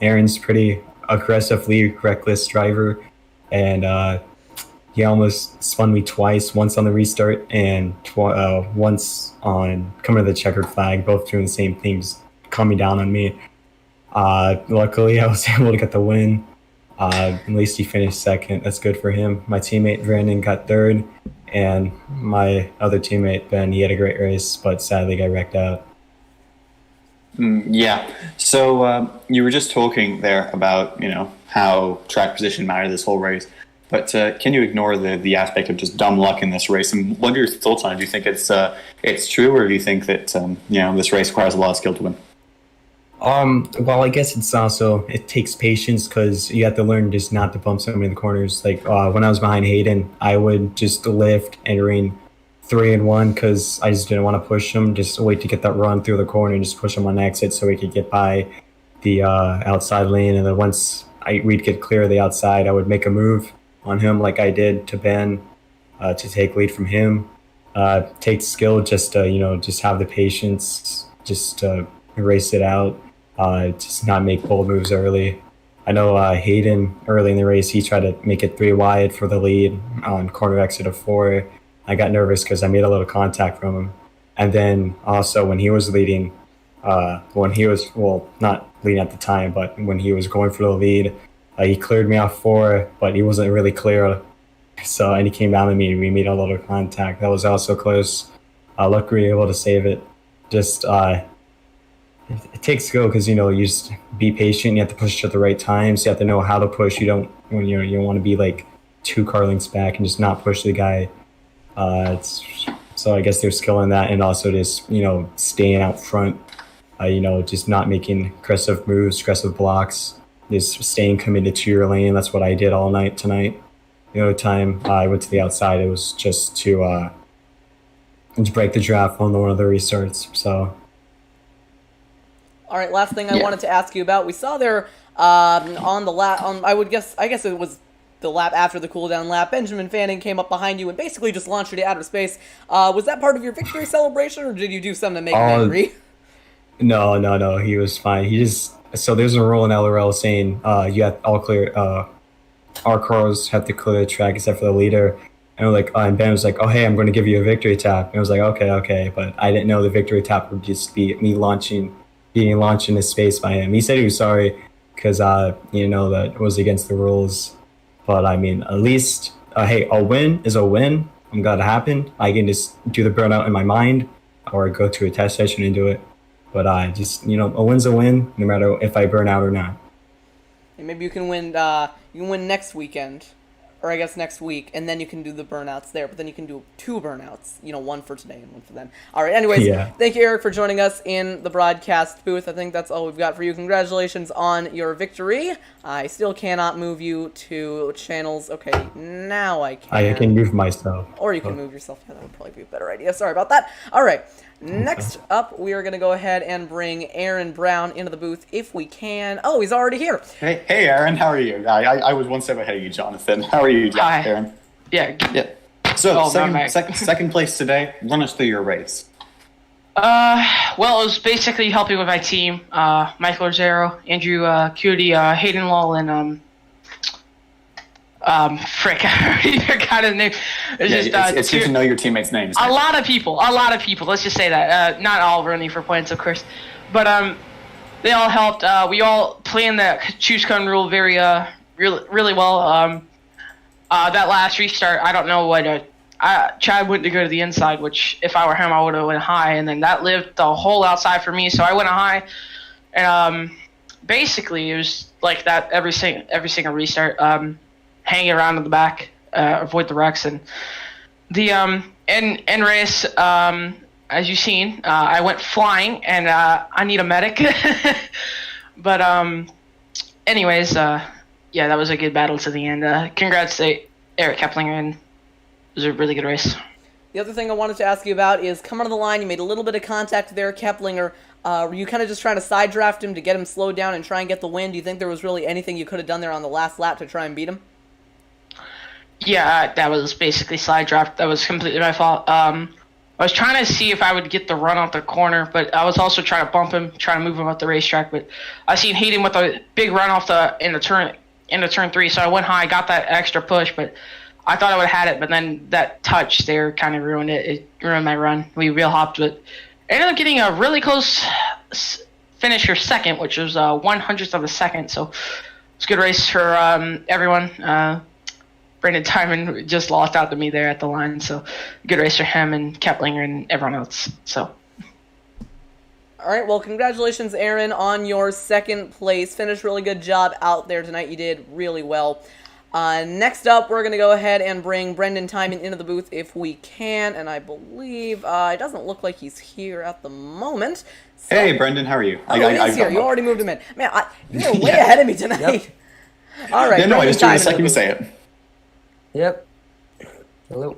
Aaron's pretty aggressively reckless driver, and he almost spun me twice. Once on the restart, and once on coming to the checkered flag. Both doing the same things, coming down on me. Luckily, I was able to get the win. At least he finished second. That's good for him. My teammate Brandon got third, and my other teammate Ben, he had a great race, but sadly got wrecked out. Yeah. So you were just talking there about how track position mattered this whole race, but can you ignore the aspect of just dumb luck in this race? And what are your thoughts on it? Do you think it's true, or do you think that this race requires a lot of skill to win? Well, I guess it takes patience because you have to learn just not to bump somebody in the corners. Like when I was behind Hayden, I would just lift entering 3 and 1 because I just didn't want to push him. Just wait to get that run through the corner and just push him on exit so we could get by the outside lane. And then once we'd get clear of the outside, I would make a move on him like I did to Ben to take lead from him. Take skill just to just have the patience, just to race it out. Just not make bold moves early. I know Hayden early in the race, he tried to make it 3 wide for the lead on corner exit of 4. I got nervous because I made a little contact from him. And then also when he was leading, not leading at the time, but when he was going for the lead, he cleared me off 4, but he wasn't really clear. So, and he came down to me and we made a little contact. That was also close. Luckily, we were able to save it. Just, it takes skill because you just be patient. You have to push at the right times. You have to know how to push. You don't want to be like 2 car lengths back and just not push the guy. So I guess there's skill in that, and also just staying out front. Just not making aggressive moves, aggressive blocks. Just staying committed to your lane. That's what I did all night tonight. The other time I went to the outside, it was just to break the draft on one of the restarts. So. All right, last thing I wanted to ask you about. We saw there on the lap, I guess it was the lap after the cooldown lap, Benjamin Fanning came up behind you and basically just launched you to outer space. Was that part of your victory celebration, or did you do something to make him angry? No, he was fine. So there's a rule in LRL saying you have all clear, our cars have to clear the track except for the leader. And Ben was like, oh, hey, I'm going to give you a victory tap. And I was like, okay. But I didn't know the victory tap would just be me being launched into space by him. He said he was sorry because, that was against the rules. But, I mean, at least, hey, a win is a win. I'm glad it happened. I can just do the burnout in my mind or go to a test session and do it. But a win's a win no matter if I burn out or not. And maybe you can win next weekend. Or I guess next week, and then you can do the burnouts there. But then you can do 2 burnouts, one for today and one for then. All right, anyways, Thank you, Eric, for joining us in the broadcast booth. I think that's all we've got for you. Congratulations on your victory. I still cannot move you to channels. Okay, now I can. I can move myself. Or you can move yourself. Yeah, that would probably be a better idea. Sorry about that. All right. Next up, we are going to go ahead and bring Aaron Brown into the booth if we can. Oh, he's already here. Hey, Aaron, how are you? I was one step ahead of you, Jonathan. How are you, Aaron? Yeah. So, second place today. Run us through your race. Well, it was basically helping with my team. Michael Rosero, Andrew Cootie, Hayden Lull, and frick, I already forgot his name. It's good to know your teammates' names. A lot of people. Let's just say that. Not all running for points, of course, but they all helped. We all planned the choose cone rule really well. That last restart, I don't know what. Chad went to go to the inside, which if I were him, I would have went high, and then that lived the whole outside for me. So I went high, And basically it was like that every single restart. Hanging around in the back, avoid the wrecks, and the in race. As you've seen, I went flying, and I need a medic. But anyways, yeah, that was a good battle to the end. Congrats to Eric Keplinger, and it was a really good race. The other thing I wanted to ask you about is coming on the line, you made a little bit of contact with Eric Keplinger. Were you kind of just trying to side draft him to get him slowed down and try and get the win? Do you think there was really anything you could have done there on the last lap to try and beat him? Yeah, that was basically side draft. That was completely my fault. I was trying to see if I would get the run off the corner, but I was also trying to bump him, trying to move him up the racetrack. But I seen Hayden with a big run off into turn 3, so I went high, got that extra push, but I thought I would have had it. But then that touch there kind of ruined it. It ruined my run. We real hopped, but ended up getting a really close finish for second, which was 1/100th of a second. So it's a good race for everyone. Brendan Timon just lost out to me there at the line, so good race for him and Keplinger and everyone else. So, all right, well, congratulations, Aaron, on your second place finish. Really good job out there tonight. You did really well. Next up, we're going to go ahead and bring Brendan Timon into the booth if we can, and I believe it doesn't look like he's here at the moment. So. Hey, Brendan, how are you? He's here. You already moved him in. Man, you're way ahead of me tonight. Yep. All right. Yeah, no, I just took a second to say it. Yep. Hello.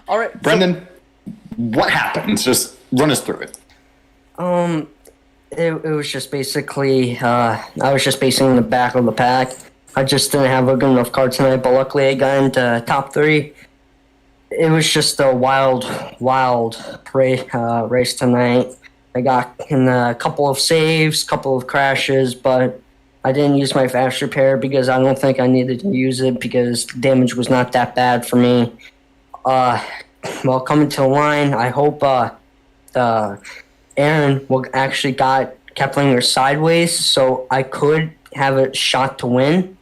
All right, Brendan, what happened? Just run us through it. It was just basically, I was just basically in the back of the pack. I just didn't have a good enough car tonight, but luckily I got into top 3. It was just a wild race tonight. I got in a couple of saves, couple of crashes, but I didn't use my fast repair because I don't think I needed to use it because the damage was not that bad for me. Well, coming to the line, I hope Aaron will actually got Keplinger sideways so I could have a shot to win.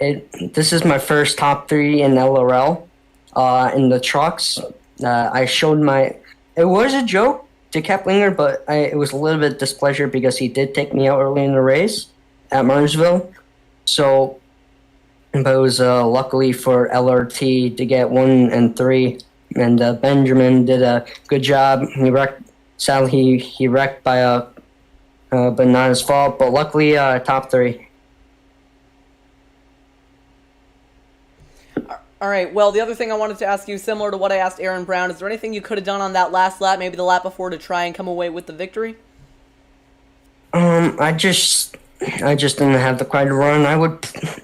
This is my first top 3 in LRL in the trucks. I showed it was a joke to Keplinger, but it was a little bit displeasure because he did take me out early in the race at Martinsville. So, but it was luckily for LRT to get 1 and 3, and Benjamin did a good job. He wrecked. Sadly, he wrecked by but not his fault. But luckily, top 3. All right, well, the other thing I wanted to ask you, similar to what I asked Aaron Brown, is there anything you could have done on that last lap, maybe the lap before, to try and come away with the victory? I just didn't have the car to run.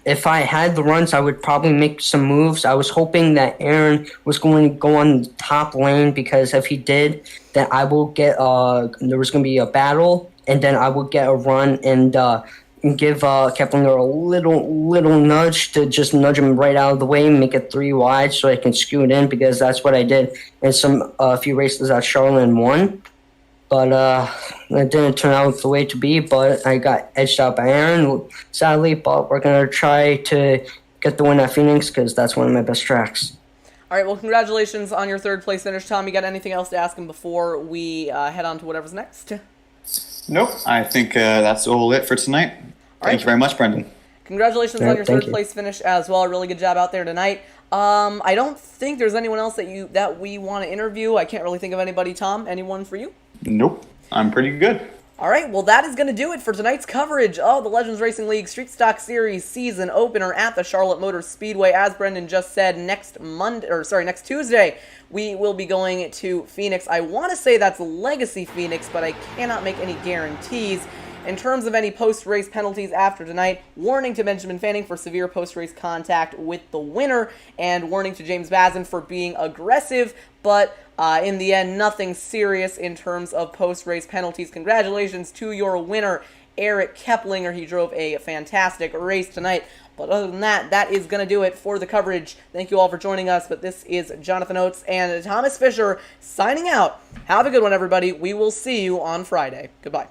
If I had the runs, I would probably make some moves. I was hoping that Aaron was going to go on the top lane because if he did, then I will get there was going to be a battle, and then I would get a run and give Keplinger a little nudge to just nudge him right out of the way and make it 3 wide so I can scoot in because that's what I did in a few races at Charlotte and won. But it didn't turn out the way to be, but I got edged out by Aaron, sadly, but we're going to try to get the win at Phoenix because that's one of my best tracks. All right, well, congratulations on your 3rd place finish. Tom, you got anything else to ask him before we head on to whatever's next? Nope, I think that's all it for tonight. Thank you very much, Brendan. Congratulations on your 3rd place finish as well. Really good job out there tonight. I don't think there's anyone else that we want to interview. I can't really think of anybody. Tom, anyone for you? Nope, I'm pretty good. All right, well, that is going to do it for tonight's coverage of the Legends Racing League Street Stock Series season opener at the Charlotte Motor Speedway. As Brendan just said, next Tuesday, we will be going to Phoenix. I want to say that's Legacy Phoenix, but I cannot make any guarantees. In terms of any post-race penalties after tonight, warning to Benjamin Fanning for severe post-race contact with the winner, and warning to James Bazin for being aggressive, but in the end, nothing serious in terms of post-race penalties. Congratulations to your winner, Eric Keplinger. He drove a fantastic race tonight. But other than that, that is going to do it for the coverage. Thank you all for joining us. But this is Jonathan Oates and Thomas Fisher signing out. Have a good one, everybody. We will see you on Friday. Goodbye.